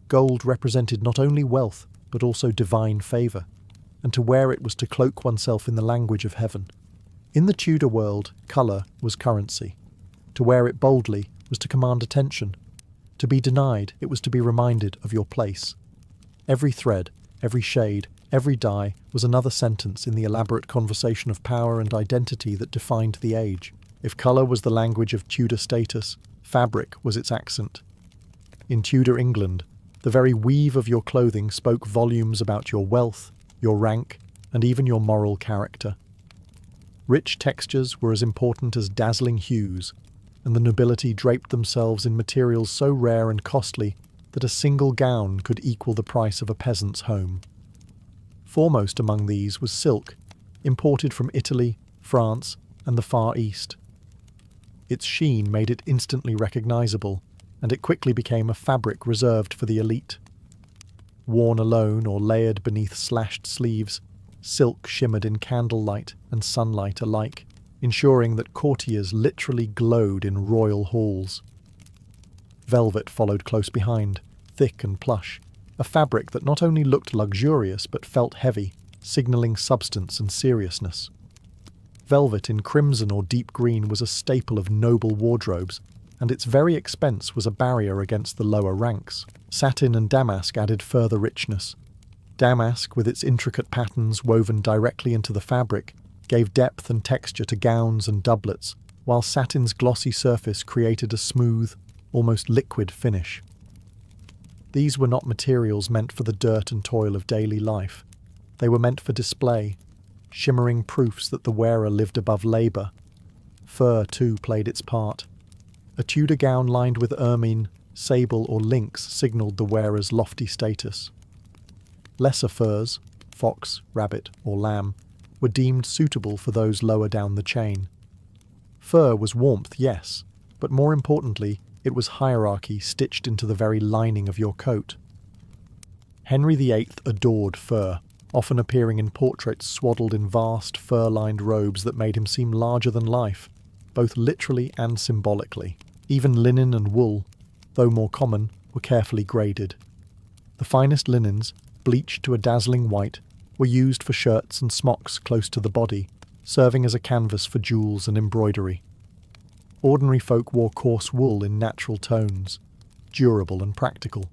Gold represented not only wealth, but also divine favour, and to wear it was to cloak oneself in the language of heaven. In the Tudor world, colour was currency. To wear it boldly was to command attention. To be denied, it was to be reminded of your place. Every thread, every shade, every dye was another sentence in the elaborate conversation of power and identity that defined the age. If colour was the language of Tudor status, fabric was its accent. In Tudor England, the very weave of your clothing spoke volumes about your wealth, your rank, and even your moral character. Rich textures were as important as dazzling hues, and the nobility draped themselves in materials so rare and costly that a single gown could equal the price of a peasant's home. Foremost among these was silk, imported from Italy, France, and the Far East. Its sheen made it instantly recognizable, and it quickly became a fabric reserved for the elite. Worn alone or layered beneath slashed sleeves, silk shimmered in candlelight and sunlight alike, ensuring that courtiers literally glowed in royal halls. Velvet followed close behind, thick and plush, a fabric that not only looked luxurious but felt heavy, signalling substance and seriousness. Velvet in crimson or deep green was a staple of noble wardrobes, and its very expense was a barrier against the lower ranks. Satin and damask added further richness. Damask, with its intricate patterns woven directly into the fabric, gave depth and texture to gowns and doublets, while satin's glossy surface created a smooth, almost liquid finish. These were not materials meant for the dirt and toil of daily life. They were meant for display, shimmering proofs that the wearer lived above labour. Fur, too, played its part. A Tudor gown lined with ermine, sable or lynx signalled the wearer's lofty status. Lesser furs, fox, rabbit, or lamb, were deemed suitable for those lower down the chain. Fur was warmth, yes, but more importantly, it was hierarchy stitched into the very lining of your coat. Henry VIII adored fur, often appearing in portraits swaddled in vast, fur-lined robes that made him seem larger than life, both literally and symbolically. Even linen and wool, though more common, were carefully graded. The finest linens, bleached to a dazzling white, were used for shirts and smocks close to the body, serving as a canvas for jewels and embroidery. Ordinary folk wore coarse wool in natural tones, durable and practical.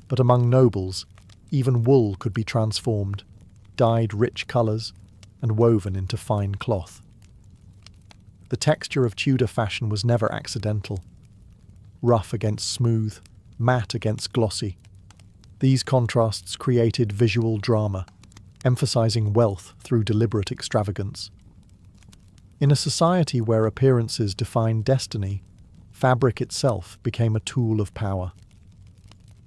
But among nobles, even wool could be transformed, dyed rich colours, and woven into fine cloth. The texture of Tudor fashion was never accidental. Rough against smooth, matte against glossy. These contrasts created visual drama, emphasizing wealth through deliberate extravagance. In a society where appearances defined destiny, fabric itself became a tool of power.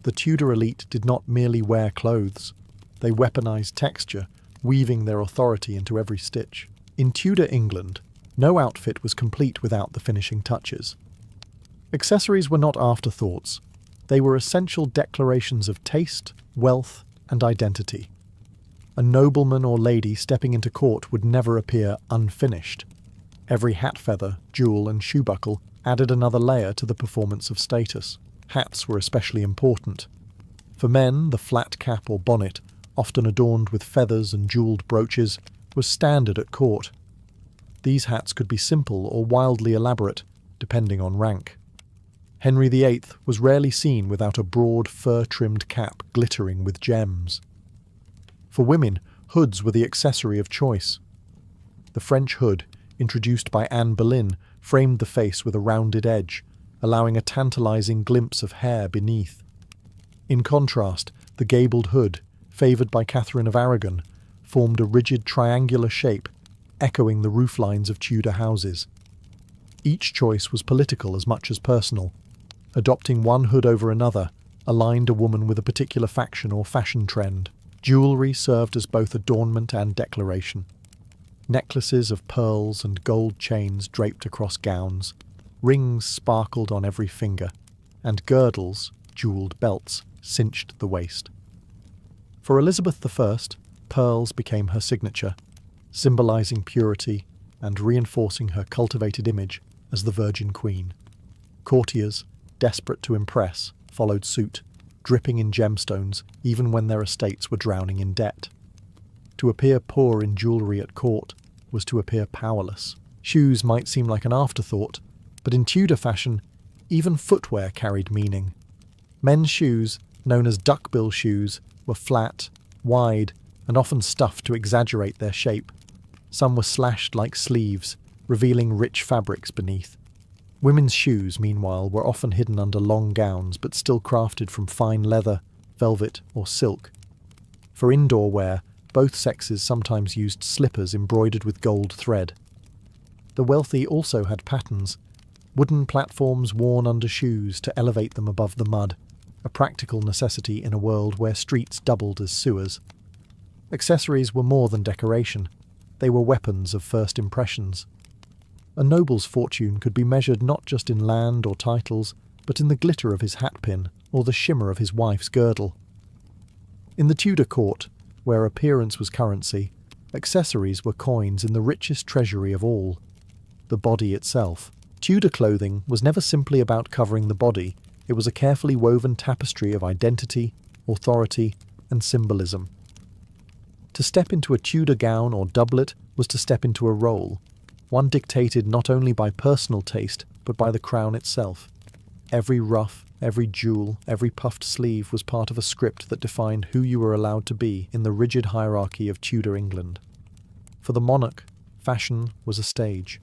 The Tudor elite did not merely wear clothes, they weaponized texture, weaving their authority into every stitch. In Tudor England, no outfit was complete without the finishing touches. Accessories were not afterthoughts. They were essential declarations of taste, wealth, and identity. A nobleman or lady stepping into court would never appear unfinished. Every hat feather, jewel, and shoe buckle added another layer to the performance of status. Hats were especially important. For men, the flat cap or bonnet, often adorned with feathers and jewelled brooches, was standard at court. These hats could be simple or wildly elaborate, depending on rank. Henry VIII was rarely seen without a broad fur-trimmed cap glittering with gems. For women, hoods were the accessory of choice. The French hood, introduced by Anne Boleyn, framed the face with a rounded edge, allowing a tantalizing glimpse of hair beneath. In contrast, the gabled hood, favoured by Catherine of Aragon, formed a rigid triangular shape, echoing the rooflines of Tudor houses. Each choice was political as much as personal. Adopting one hood over another aligned a woman with a particular faction or fashion trend. Jewellery served as both adornment and declaration. Necklaces of pearls and gold chains draped across gowns, rings sparkled on every finger, and girdles, jewelled belts, cinched the waist. For Elizabeth I, pearls became her signature, symbolising purity and reinforcing her cultivated image as the Virgin Queen. Courtiers, desperate to impress, followed suit, dripping in gemstones even when their estates were drowning in debt. To appear poor in jewellery at court was to appear powerless. Shoes might seem like an afterthought, but in Tudor fashion, even footwear carried meaning. Men's shoes, known as duckbill shoes, were flat, wide, and often stuffed to exaggerate their shape. Some were slashed like sleeves, revealing rich fabrics beneath. Women's shoes, meanwhile, were often hidden under long gowns but still crafted from fine leather, velvet, or silk. For indoor wear, both sexes sometimes used slippers embroidered with gold thread. The wealthy also had pattens, wooden platforms worn under shoes to elevate them above the mud, a practical necessity in a world where streets doubled as sewers. Accessories were more than decoration. They were weapons of first impressions. A noble's fortune could be measured not just in land or titles, but in the glitter of his hatpin or the shimmer of his wife's girdle. In the Tudor court, where appearance was currency, accessories were coins in the richest treasury of all, the body itself. Tudor clothing was never simply about covering the body, it was a carefully woven tapestry of identity, authority, and symbolism. To step into a Tudor gown or doublet was to step into a role, one dictated not only by personal taste, but by the crown itself. Every ruff, every jewel, every puffed sleeve was part of a script that defined who you were allowed to be in the rigid hierarchy of Tudor England. For the monarch, fashion was a stage.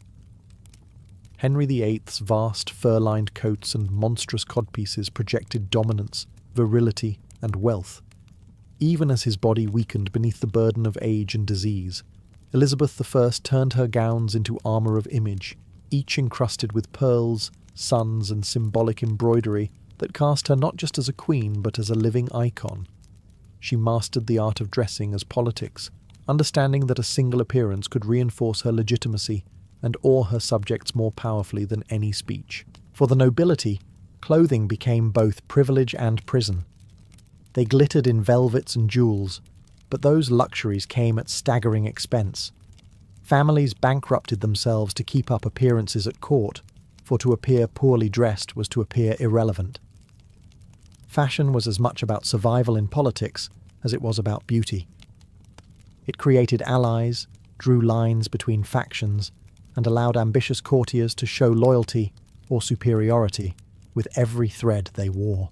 Henry VIII's vast fur-lined coats and monstrous codpieces projected dominance, virility, and wealth. Even as his body weakened beneath the burden of age and disease, Elizabeth I turned her gowns into armour of image, each encrusted with pearls, suns, and symbolic embroidery that cast her not just as a queen but as a living icon. She mastered the art of dressing as politics, understanding that a single appearance could reinforce her legitimacy and awe her subjects more powerfully than any speech. For the nobility, clothing became both privilege and prison. They glittered in velvets and jewels, but those luxuries came at staggering expense. Families bankrupted themselves to keep up appearances at court, for to appear poorly dressed was to appear irrelevant. Fashion was as much about survival in politics as it was about beauty. It created allies, drew lines between factions, and allowed ambitious courtiers to show loyalty or superiority with every thread they wore.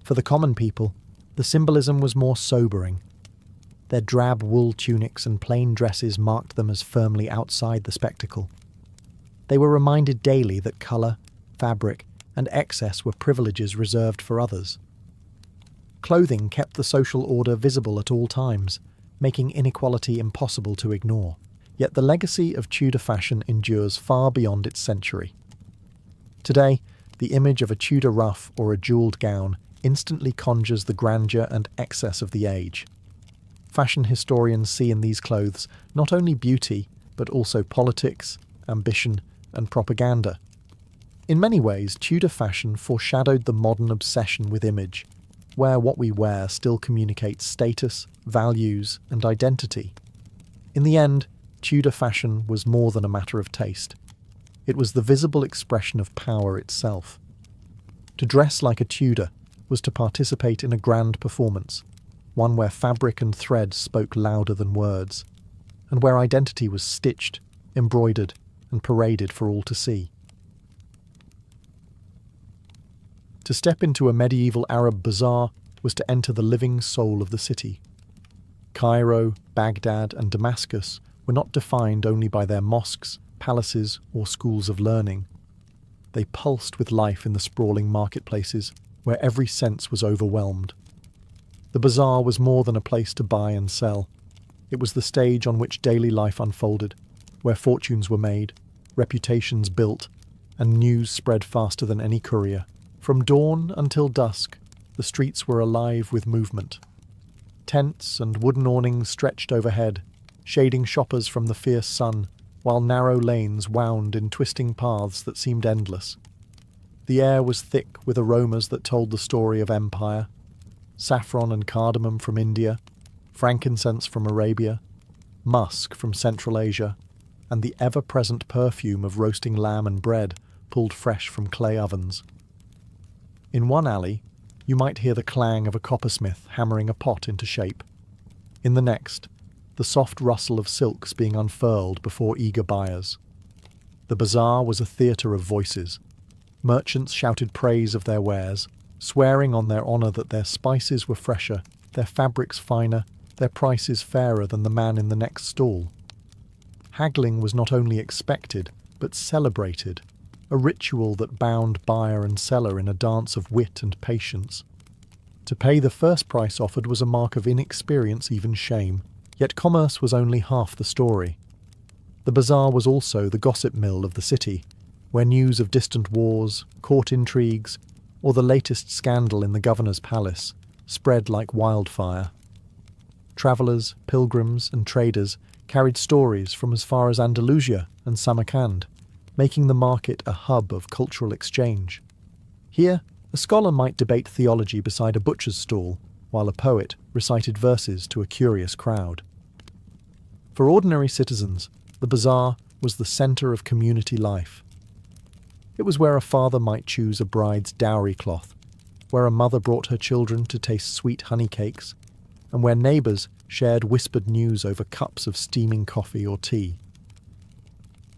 For the common people, the symbolism was more sobering. Their drab wool tunics and plain dresses marked them as firmly outside the spectacle. They were reminded daily that colour, fabric, and excess were privileges reserved for others. Clothing kept the social order visible at all times, making inequality impossible to ignore. Yet the legacy of Tudor fashion endures far beyond its century. Today, the image of a Tudor ruff or a jewelled gown instantly conjures the grandeur and excess of the age. Fashion historians see in these clothes not only beauty, but also politics, ambition, and propaganda. In many ways, Tudor fashion foreshadowed the modern obsession with image, where what we wear still communicates status, values, and identity. In the end, Tudor fashion was more than a matter of taste. It was the visible expression of power itself. To dress like a Tudor was to participate in a grand performance, one where fabric and thread spoke louder than words, and where identity was stitched, embroidered, and paraded for all to see. To step into a medieval Arab bazaar was to enter the living soul of the city. Cairo, Baghdad, and Damascus were not defined only by their mosques, palaces, or schools of learning. They pulsed with life in the sprawling marketplaces, where every sense was overwhelmed. The bazaar was more than a place to buy and sell. It was the stage on which daily life unfolded, where fortunes were made, reputations built, and news spread faster than any courier. From dawn until dusk, the streets were alive with movement. Tents and wooden awnings stretched overhead, shading shoppers from the fierce sun, while narrow lanes wound in twisting paths that seemed endless. The air was thick with aromas that told the story of empire: saffron and cardamom from India, frankincense from Arabia, musk from Central Asia, and the ever-present perfume of roasting lamb and bread pulled fresh from clay ovens. In one alley, you might hear the clang of a coppersmith hammering a pot into shape. In the next, the soft rustle of silks being unfurled before eager buyers. The bazaar was a theatre of voices. Merchants shouted praise of their wares, swearing on their honour that their spices were fresher, their fabrics finer, their prices fairer than the man in the next stall. Haggling was not only expected, but celebrated, a ritual that bound buyer and seller in a dance of wit and patience. To pay the first price offered was a mark of inexperience, even shame. Yet commerce was only half the story. The bazaar was also the gossip mill of the city, where news of distant wars, court intrigues, or the latest scandal in the governor's palace spread like wildfire. Travellers, pilgrims, and traders carried stories from as far as Andalusia and Samarkand, making the market a hub of cultural exchange. Here, a scholar might debate theology beside a butcher's stall, while a poet recited verses to a curious crowd. For ordinary citizens, the bazaar was the centre of community life. It was where a father might choose a bride's dowry cloth, where a mother brought her children to taste sweet honey cakes, and where neighbours shared whispered news over cups of steaming coffee or tea.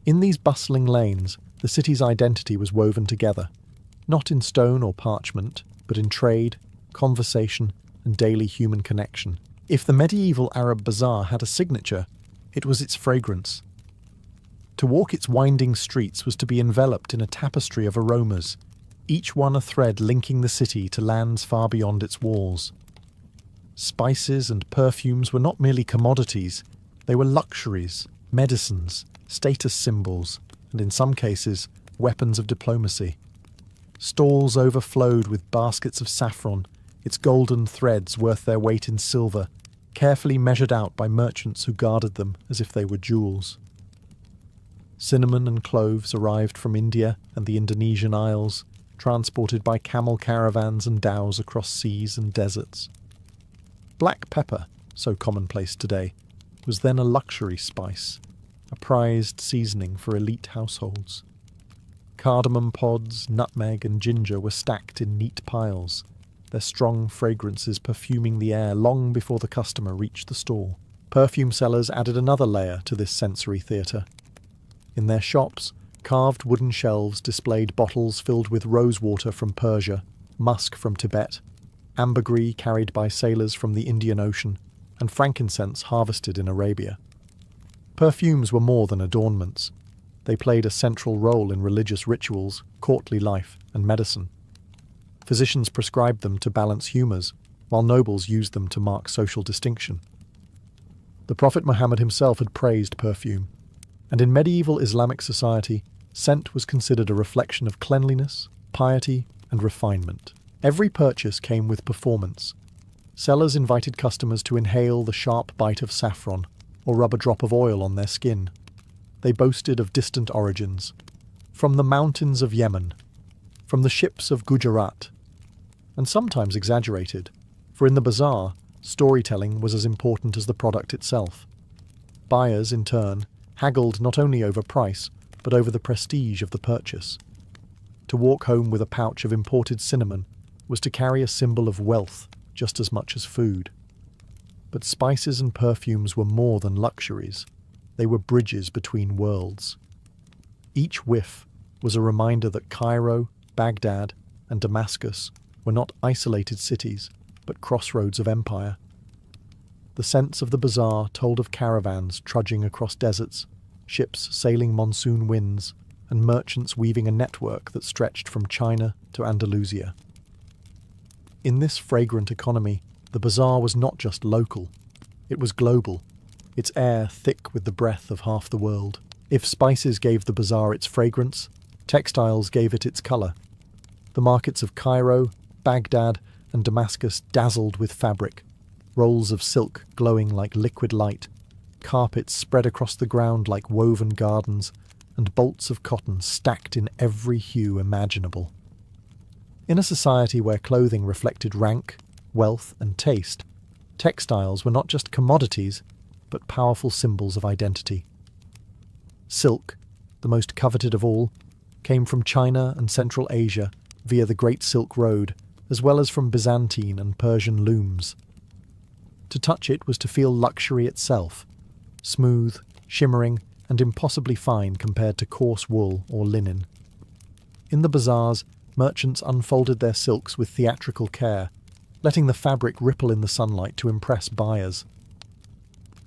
In these bustling lanes, the city's identity was woven together, not in stone or parchment, but in trade, conversation, and daily human connection. If the medieval Arab bazaar had a signature, it was its fragrance. To walk its winding streets was to be enveloped in a tapestry of aromas, each one a thread linking the city to lands far beyond its walls. Spices and perfumes were not merely commodities, they were luxuries, medicines, status symbols, and in some cases, weapons of diplomacy. Stalls overflowed with baskets of saffron, its golden threads worth their weight in silver, carefully measured out by merchants who guarded them as if they were jewels. Cinnamon and cloves arrived from India and the Indonesian Isles, transported by camel caravans and dhows across seas and deserts. Black pepper, so commonplace today, was then a luxury spice, a prized seasoning for elite households. Cardamom pods, nutmeg, and ginger were stacked in neat piles, their strong fragrances perfuming the air long before the customer reached the stall. Perfume sellers added another layer to this sensory theatre. In their shops, carved wooden shelves displayed bottles filled with rosewater from Persia, musk from Tibet, ambergris carried by sailors from the Indian Ocean, and frankincense harvested in Arabia. Perfumes were more than adornments. They played a central role in religious rituals, courtly life, and medicine. Physicians prescribed them to balance humours, while nobles used them to mark social distinction. The Prophet Muhammad himself had praised perfume, and in medieval Islamic society, scent was considered a reflection of cleanliness, piety, and refinement. Every purchase came with performance. Sellers invited customers to inhale the sharp bite of saffron or rub a drop of oil on their skin. They boasted of distant origins, from the mountains of Yemen, from the ships of Gujarat, and sometimes exaggerated, for in the bazaar, storytelling was as important as the product itself. Buyers, in turn, haggled not only over price, but over the prestige of the purchase. To walk home with a pouch of imported cinnamon was to carry a symbol of wealth just as much as food. But spices and perfumes were more than luxuries. They were bridges between worlds. Each whiff was a reminder that Cairo, Baghdad, and Damascus were not isolated cities, but crossroads of empire. The scents of the bazaar told of caravans trudging across deserts, ships sailing monsoon winds, and merchants weaving a network that stretched from China to Andalusia. In this fragrant economy, the bazaar was not just local, it was global, its air thick with the breath of half the world. If spices gave the bazaar its fragrance, textiles gave it its colour. The markets of Cairo, Baghdad, and Damascus dazzled with fabric, rolls of silk glowing like liquid light, carpets spread across the ground like woven gardens, and bolts of cotton stacked in every hue imaginable. In a society where clothing reflected rank, wealth, and taste, textiles were not just commodities, but powerful symbols of identity. Silk, the most coveted of all, came from China and Central Asia via the Great Silk Road, as well as from Byzantine and Persian looms. To touch it was to feel luxury itself, smooth, shimmering, and impossibly fine compared to coarse wool or linen. In the bazaars, merchants unfolded their silks with theatrical care, letting the fabric ripple in the sunlight to impress buyers.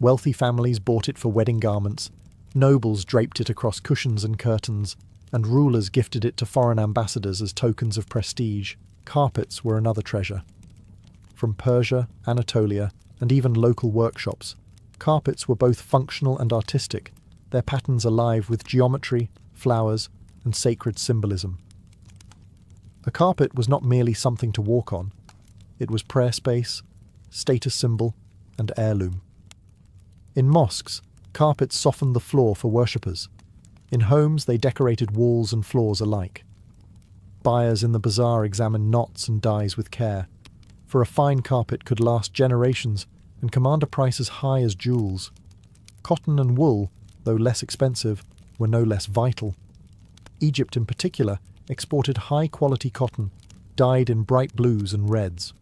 Wealthy families bought it for wedding garments, nobles draped it across cushions and curtains, and rulers gifted it to foreign ambassadors as tokens of prestige. Carpets were another treasure. From Persia, Anatolia, and even local workshops, carpets were both functional and artistic, their patterns alive with geometry, flowers, and sacred symbolism. A carpet was not merely something to walk on. It was prayer space, status symbol, and heirloom. In mosques, carpets softened the floor for worshippers. In homes, they decorated walls and floors alike. Buyers in the bazaar examined knots and dyes with care, for a fine carpet could last generations and command a price as high as jewels. Cotton and wool, though less expensive, were no less vital. Egypt in particular exported high-quality cotton, dyed in bright blues and reds.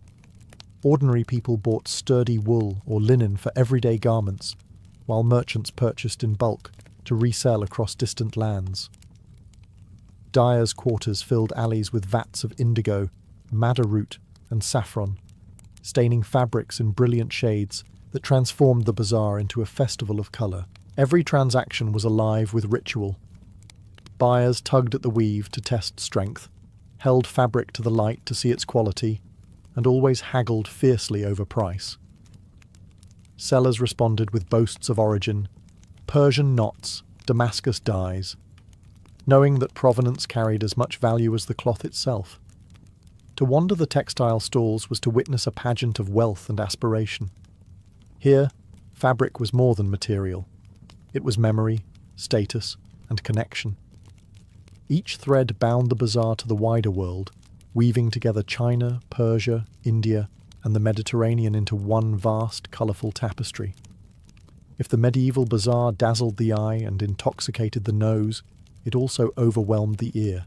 Ordinary people bought sturdy wool or linen for everyday garments, while merchants purchased in bulk to resell across distant lands. Dyers' quarters filled alleys with vats of indigo, madder root, and saffron, staining fabrics in brilliant shades that transformed the bazaar into a festival of colour. Every transaction was alive with ritual. Buyers tugged at the weave to test strength, held fabric to the light to see its quality, and always haggled fiercely over price. Sellers responded with boasts of origin, Persian knots, Damascus dyes, knowing that provenance carried as much value as the cloth itself. To wander the textile stalls was to witness a pageant of wealth and aspiration. Here, fabric was more than material. It was memory, status, and connection. Each thread bound the bazaar to the wider world, weaving together China, Persia, India, and the Mediterranean into one vast, colourful tapestry. If the medieval bazaar dazzled the eye and intoxicated the nose, it also overwhelmed the ear.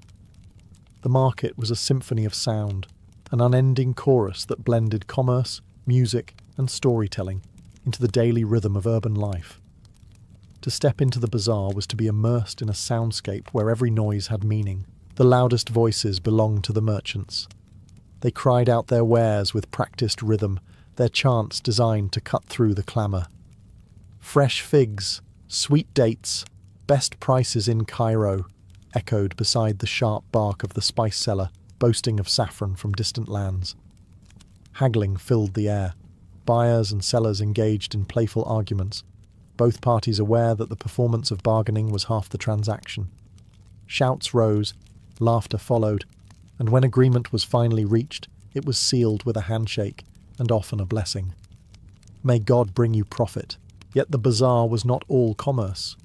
The market was a symphony of sound, an unending chorus that blended commerce, music, and storytelling into the daily rhythm of urban life. To step into the bazaar was to be immersed in a soundscape where every noise had meaning. The loudest voices belonged to the merchants. They cried out their wares with practiced rhythm, their chants designed to cut through the clamour. Fresh figs, sweet dates, best prices in Cairo, echoed beside the sharp bark of the spice seller, boasting of saffron from distant lands. Haggling filled the air. Buyers and sellers engaged in playful arguments, both parties aware that the performance of bargaining was half the transaction. Shouts rose, laughter followed, and when agreement was finally reached, it was sealed with a handshake, and often a blessing. May God bring you profit, yet the bazaar was not all commerce.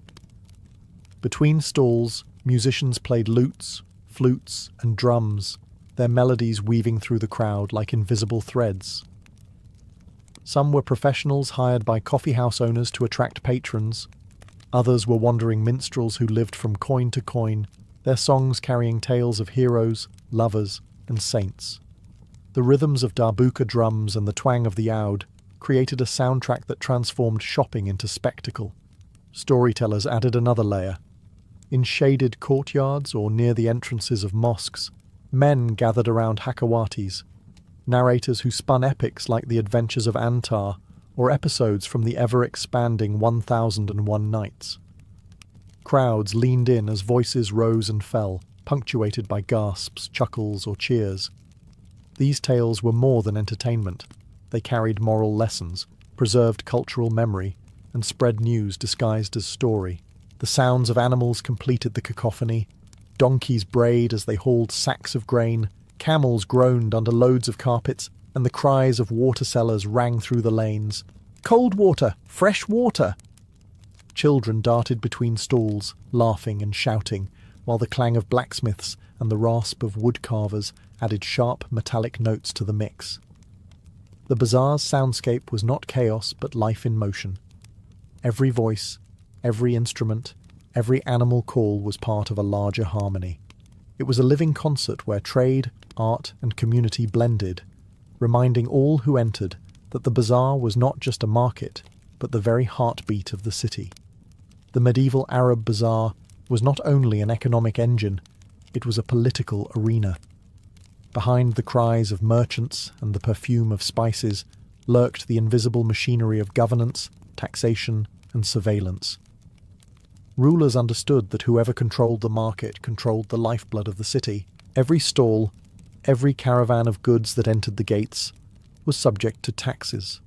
Between stalls, musicians played lutes, flutes, and drums, their melodies weaving through the crowd like invisible threads. Some were professionals hired by coffeehouse owners to attract patrons. Others were wandering minstrels who lived from coin to coin, their songs carrying tales of heroes, lovers, and saints. The rhythms of darbuka drums and the twang of the oud created a soundtrack that transformed shopping into spectacle. Storytellers added another layer. In shaded courtyards or near the entrances of mosques, men gathered around hakawatis, narrators who spun epics like the adventures of Antar or episodes from the ever-expanding 1001 Nights. Crowds leaned in as voices rose and fell, punctuated by gasps, chuckles, or cheers. These tales were more than entertainment. They carried moral lessons, preserved cultural memory, and spread news disguised as story. The sounds of animals completed the cacophony. Donkeys brayed as they hauled sacks of grain, camels groaned under loads of carpets, and the cries of water sellers rang through the lanes. "Cold water! Fresh water!" Children darted between stalls, laughing and shouting, while the clang of blacksmiths and the rasp of wood carvers added sharp metallic notes to the mix. The bazaar's soundscape was not chaos but life in motion. Every voice, every instrument, every animal call was part of a larger harmony. It was a living concert where trade, art, and community blended, reminding all who entered that the bazaar was not just a market, but the very heartbeat of the city. The medieval Arab bazaar was not only an economic engine, it was a political arena. Behind the cries of merchants and the perfume of spices lurked the invisible machinery of governance, taxation, and surveillance. Rulers understood that whoever controlled the market controlled the lifeblood of the city. Every stall, every caravan of goods that entered the gates, was subject to taxes.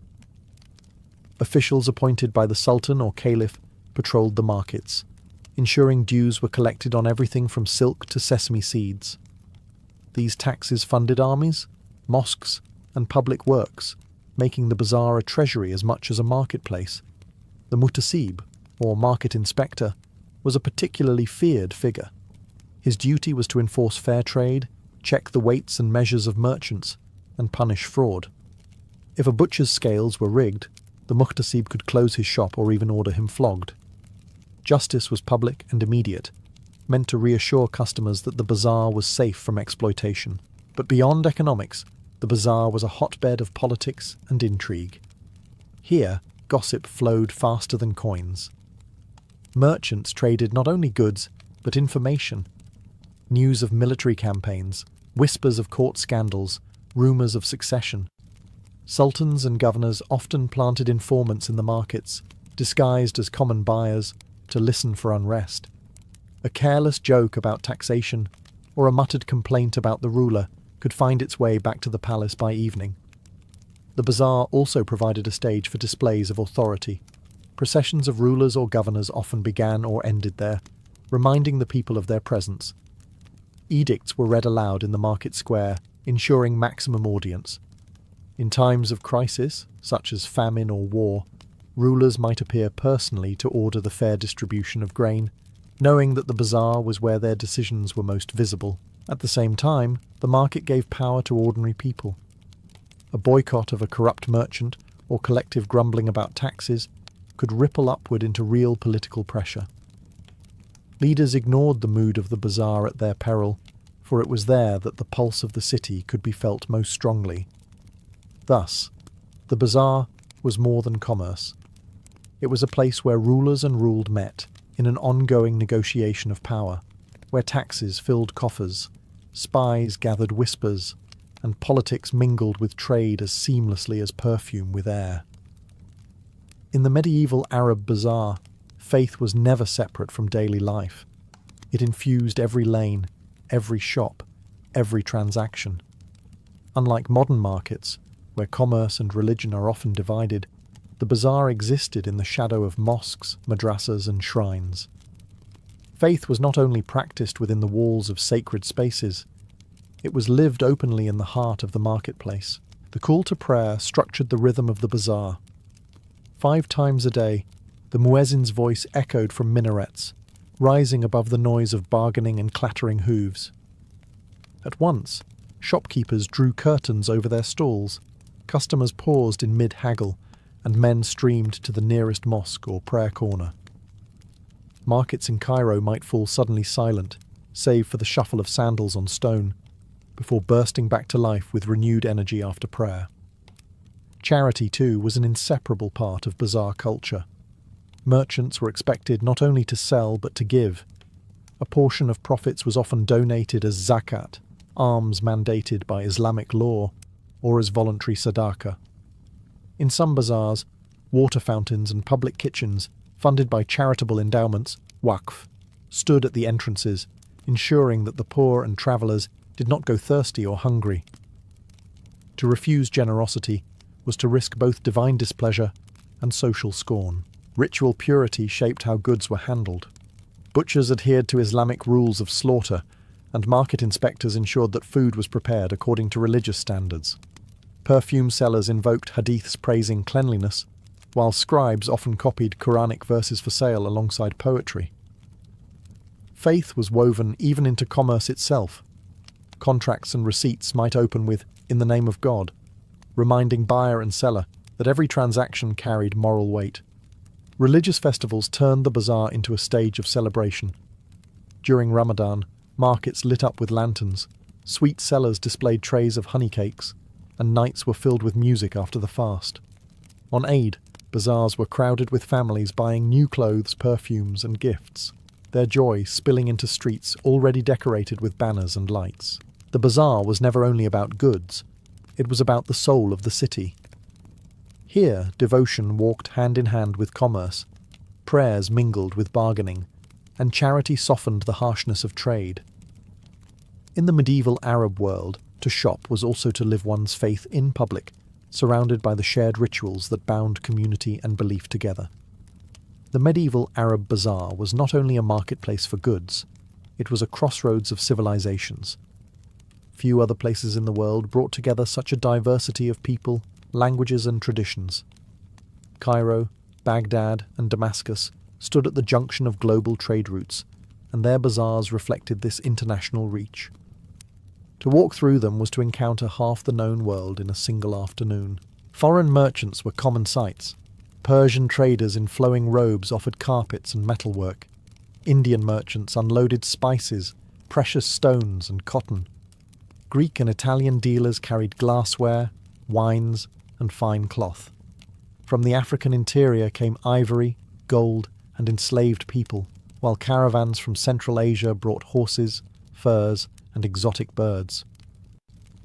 Officials appointed by the Sultan or Caliph patrolled the markets, ensuring dues were collected on everything from silk to sesame seeds. These taxes funded armies, mosques, and public works, making the bazaar a treasury as much as a marketplace. The mutasib, or market inspector, was a particularly feared figure. His duty was to enforce fair trade, check the weights and measures of merchants, and punish fraud. If a butcher's scales were rigged, the muhtasib could close his shop or even order him flogged. Justice was public and immediate, meant to reassure customers that the bazaar was safe from exploitation. But beyond economics, the bazaar was a hotbed of politics and intrigue. Here, gossip flowed faster than coins. Merchants traded not only goods, but information. News of military campaigns, whispers of court scandals, rumours of succession. Sultans and governors often planted informants in the markets, disguised as common buyers, to listen for unrest. A careless joke about taxation, or a muttered complaint about the ruler, could find its way back to the palace by evening. The bazaar also provided a stage for displays of authority. Processions of rulers or governors often began or ended there, reminding the people of their presence. Edicts were read aloud in the market square, ensuring maximum audience. In times of crisis, such as famine or war, rulers might appear personally to order the fair distribution of grain, knowing that the bazaar was where their decisions were most visible. At the same time, the market gave power to ordinary people. A boycott of a corrupt merchant or collective grumbling about taxes could ripple upward into real political pressure. Leaders ignored the mood of the bazaar at their peril, for it was there that the pulse of the city could be felt most strongly. Thus, the bazaar was more than commerce. It was a place where rulers and ruled met, in an ongoing negotiation of power, where taxes filled coffers, spies gathered whispers, and politics mingled with trade as seamlessly as perfume with air. In the medieval Arab bazaar, faith was never separate from daily life. It infused every lane, every shop, every transaction. Unlike modern markets, where commerce and religion are often divided, the bazaar existed in the shadow of mosques, madrasas, and shrines. Faith was not only practiced within the walls of sacred spaces, it was lived openly in the heart of the marketplace. The call to prayer structured the rhythm of the bazaar. 5 times a day, the muezzin's voice echoed from minarets, rising above the noise of bargaining and clattering hooves. At once, shopkeepers drew curtains over their stalls, customers paused in mid-haggle, and men streamed to the nearest mosque or prayer corner. Markets in Cairo might fall suddenly silent, save for the shuffle of sandals on stone, before bursting back to life with renewed energy after prayer. Charity, too, was an inseparable part of bazaar culture. Merchants were expected not only to sell but to give. A portion of profits was often donated as zakat, alms mandated by Islamic law, or as voluntary sadaqah. In some bazaars, water fountains and public kitchens, funded by charitable endowments, waqf, stood at the entrances, ensuring that the poor and travellers did not go thirsty or hungry. To refuse generosity was to risk both divine displeasure and social scorn. Ritual purity shaped how goods were handled. Butchers adhered to Islamic rules of slaughter, and market inspectors ensured that food was prepared according to religious standards. Perfume sellers invoked hadiths praising cleanliness, while scribes often copied Quranic verses for sale alongside poetry. Faith was woven even into commerce itself. Contracts and receipts might open with "in the name of God," reminding buyer and seller that every transaction carried moral weight. Religious festivals turned the bazaar into a stage of celebration. During Ramadan, markets lit up with lanterns, sweet sellers displayed trays of honey cakes, and nights were filled with music after the fast. On Eid, bazaars were crowded with families buying new clothes, perfumes, and gifts, their joy spilling into streets already decorated with banners and lights. The bazaar was never only about goods, it was about the soul of the city. Here, devotion walked hand in hand with commerce, prayers mingled with bargaining, and charity softened the harshness of trade. In the medieval Arab world, to shop was also to live one's faith in public, surrounded by the shared rituals that bound community and belief together. The medieval Arab bazaar was not only a marketplace for goods, it was a crossroads of civilizations. Few other places in the world brought together such a diversity of people, languages and traditions. Cairo, Baghdad and Damascus stood at the junction of global trade routes, and their bazaars reflected this international reach. To walk through them was to encounter half the known world in a single afternoon. Foreign merchants were common sights. Persian traders in flowing robes offered carpets and metalwork. Indian merchants unloaded spices, precious stones and cotton. Greek and Italian dealers carried glassware, wines, and fine cloth. From the African interior came ivory, gold, and enslaved people, while caravans from Central Asia brought horses, furs, and exotic birds.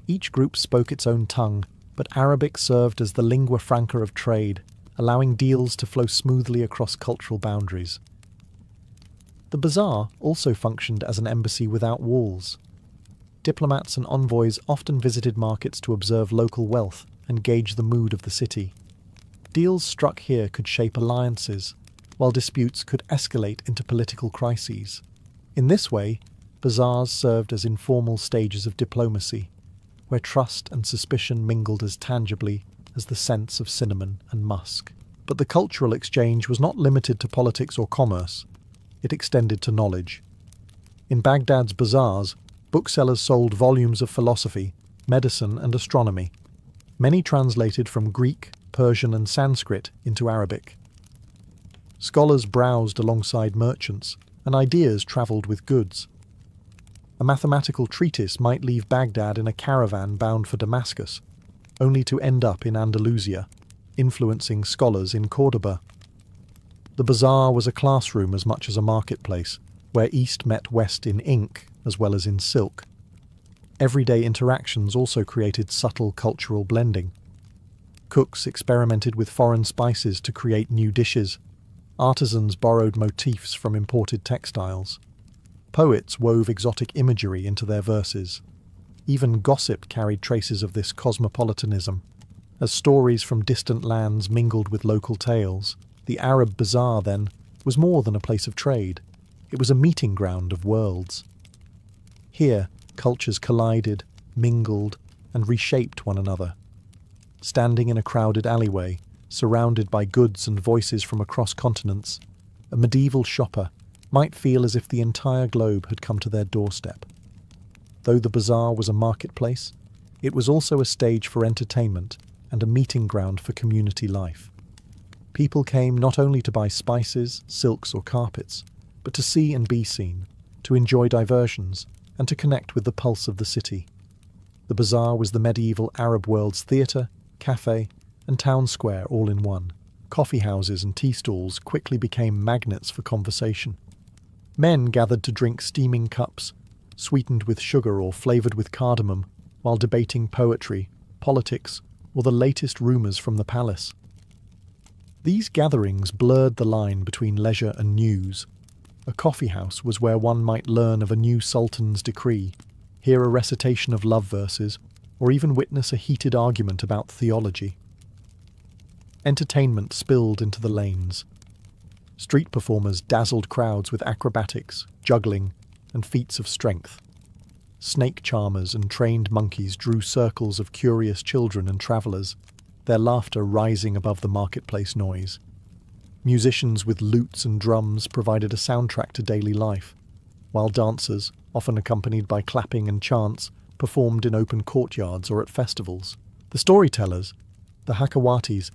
Each group spoke its own tongue, but Arabic served as the lingua franca of trade, allowing deals to flow smoothly across cultural boundaries. The bazaar also functioned as an embassy without walls. Diplomats and envoys often visited markets to observe local wealth and gauge the mood of the city. Deals struck here could shape alliances, while disputes could escalate into political crises. In this way, bazaars served as informal stages of diplomacy, where trust and suspicion mingled as tangibly as the scents of cinnamon and musk. But the cultural exchange was not limited to politics or commerce. It extended to knowledge. In Baghdad's bazaars, booksellers sold volumes of philosophy, medicine and astronomy, many translated from Greek, Persian and Sanskrit into Arabic. Scholars browsed alongside merchants, and ideas travelled with goods. A mathematical treatise might leave Baghdad in a caravan bound for Damascus, only to end up in Andalusia, influencing scholars in Córdoba. The bazaar was a classroom as much as a marketplace, where East met West in ink as well as in silk. Everyday interactions also created subtle cultural blending. Cooks experimented with foreign spices to create new dishes. Artisans borrowed motifs from imported textiles. Poets wove exotic imagery into their verses. Even gossip carried traces of this cosmopolitanism. As stories from distant lands mingled with local tales, the Arab bazaar, then, was more than a place of trade. It was a meeting ground of worlds. Here, cultures collided, mingled, and reshaped one another. Standing in a crowded alleyway, surrounded by goods and voices from across continents, a medieval shopper might feel as if the entire globe had come to their doorstep. Though the bazaar was a marketplace, it was also a stage for entertainment and a meeting ground for community life. People came not only to buy spices, silks or carpets, but to see and be seen, to enjoy diversions, and to connect with the pulse of the city. The bazaar was the medieval Arab world's theatre, cafe, and town square all in one. Coffee houses and tea stalls quickly became magnets for conversation. Men gathered to drink steaming cups, sweetened with sugar or flavoured with cardamom, while debating poetry, politics, or the latest rumours from the palace. These gatherings blurred the line between leisure and news. A coffee house was where one might learn of a new sultan's decree, hear a recitation of love verses, or even witness a heated argument about theology. Entertainment spilled into the lanes. Street performers dazzled crowds with acrobatics, juggling, and feats of strength. Snake charmers and trained monkeys drew circles of curious children and travellers, their laughter rising above the marketplace noise. Musicians with lutes and drums provided a soundtrack to daily life, while dancers, often accompanied by clapping and chants, performed in open courtyards or at festivals. The storytellers, the Hakawatis,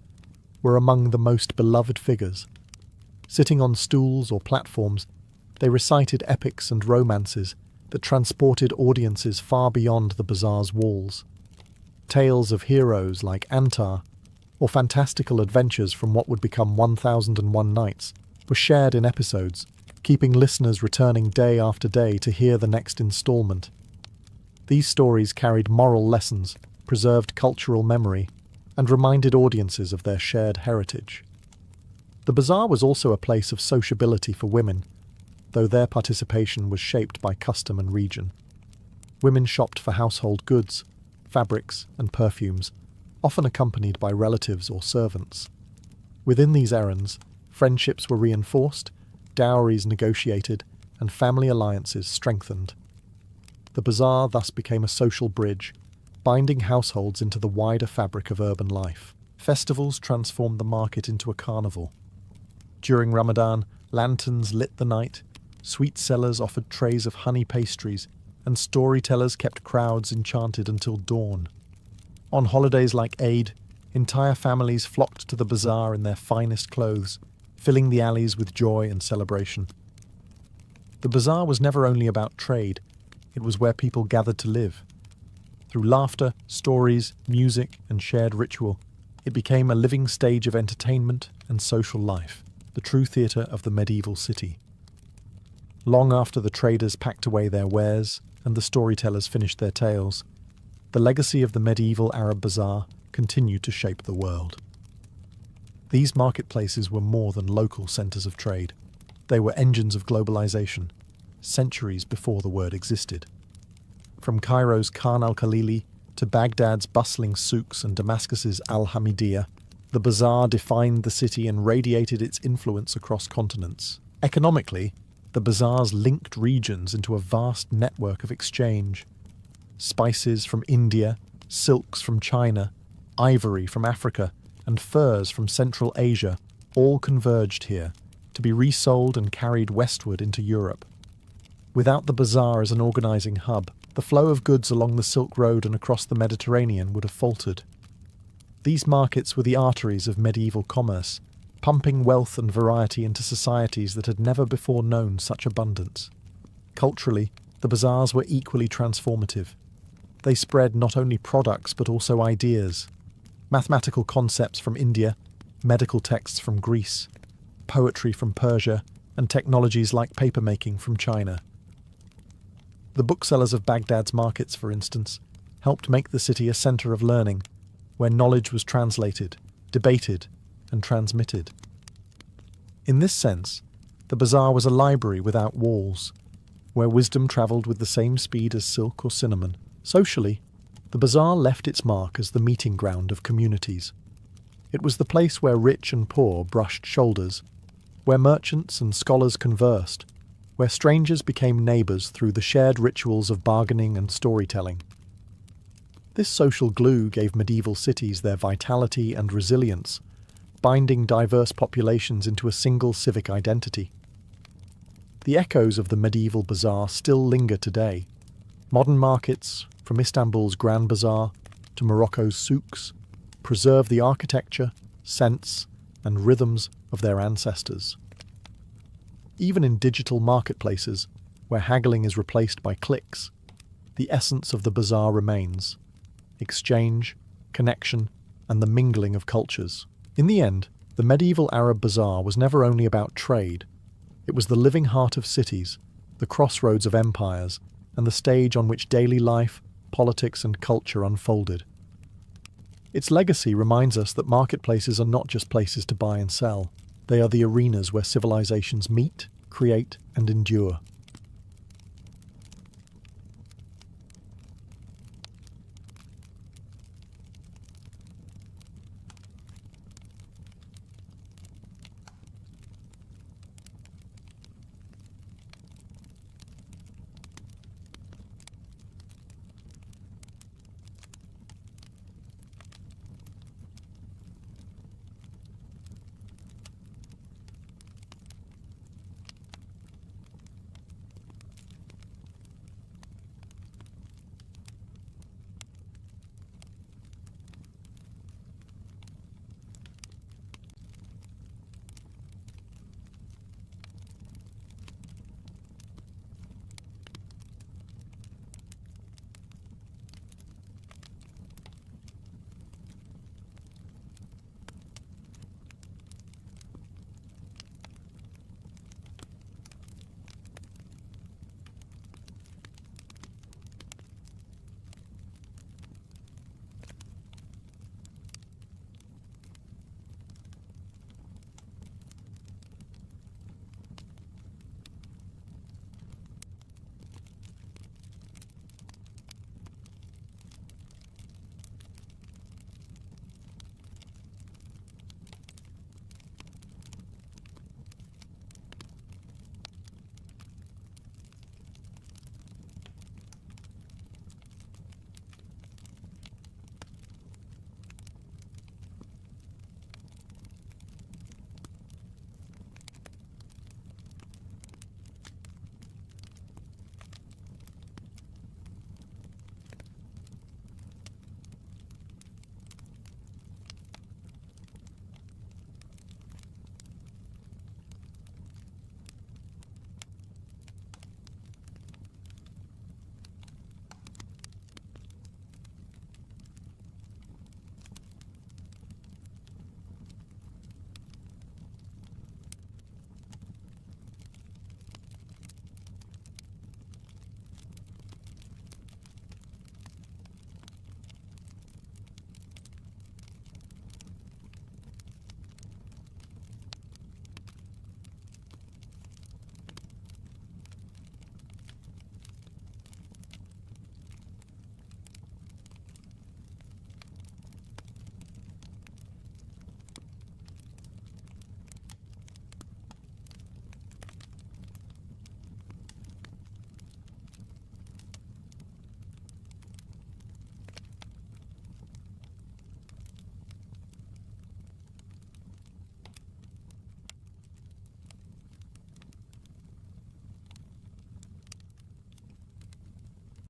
were among the most beloved figures. Sitting on stools or platforms, they recited epics and romances that transported audiences far beyond the bazaar's walls. Tales of heroes like Antar, or fantastical adventures from what would become 1001 Nights, were shared in episodes, keeping listeners returning day after day to hear the next installment. These stories carried moral lessons, preserved cultural memory, and reminded audiences of their shared heritage. The bazaar was also a place of sociability for women, though their participation was shaped by custom and region. Women shopped for household goods, fabrics, and perfumes, often accompanied by relatives or servants. Within these errands, friendships were reinforced, dowries negotiated, and family alliances strengthened. The bazaar thus became a social bridge, binding households into the wider fabric of urban life. Festivals transformed the market into a carnival. During Ramadan, lanterns lit the night, sweet sellers offered trays of honey pastries, and storytellers kept crowds enchanted until dawn. On holidays like Eid, entire families flocked to the bazaar in their finest clothes, filling the alleys with joy and celebration. The bazaar was never only about trade, it was where people gathered to live. Through laughter, stories, music, and shared ritual, it became a living stage of entertainment and social life, the true theatre of the medieval city. Long after the traders packed away their wares and the storytellers finished their tales, the legacy of the medieval Arab bazaar continued to shape the world. These marketplaces were more than local centres of trade. They were engines of globalization, centuries before the word existed. From Cairo's Khan al-Khalili to Baghdad's bustling souks and Damascus's al-Hamidiyya, the bazaar defined the city and radiated its influence across continents. Economically, the bazaars linked regions into a vast network of exchange. Spices from India, silks from China, ivory from Africa, and furs from Central Asia all converged here, to be resold and carried westward into Europe. Without the bazaar as an organising hub, the flow of goods along the Silk Road and across the Mediterranean would have faltered. These markets were the arteries of medieval commerce, pumping wealth and variety into societies that had never before known such abundance. Culturally, the bazaars were equally transformative. They spread not only products but also ideas. Mathematical concepts from India, medical texts from Greece, poetry from Persia, and technologies like papermaking from China. The booksellers of Baghdad's markets, for instance, helped make the city a centre of learning, where knowledge was translated, debated, and transmitted. In this sense, the bazaar was a library without walls, where wisdom travelled with the same speed as silk or cinnamon. Socially, the bazaar left its mark as the meeting ground of communities. It was the place where rich and poor brushed shoulders, where merchants and scholars conversed, where strangers became neighbours through the shared rituals of bargaining and storytelling. This social glue gave medieval cities their vitality and resilience, binding diverse populations into a single civic identity. The echoes of the medieval bazaar still linger today. Modern markets, from Istanbul's Grand Bazaar to Morocco's souks, preserve the architecture, scents, and rhythms of their ancestors. Even in digital marketplaces, where haggling is replaced by clicks, the essence of the bazaar remains: exchange, connection, and the mingling of cultures. In the end, the medieval Arab bazaar was never only about trade. It was the living heart of cities, the crossroads of empires, and the stage on which daily life, politics, and culture unfolded. Its legacy reminds us that marketplaces are not just places to buy and sell. They are the arenas where civilizations meet, create, and endure.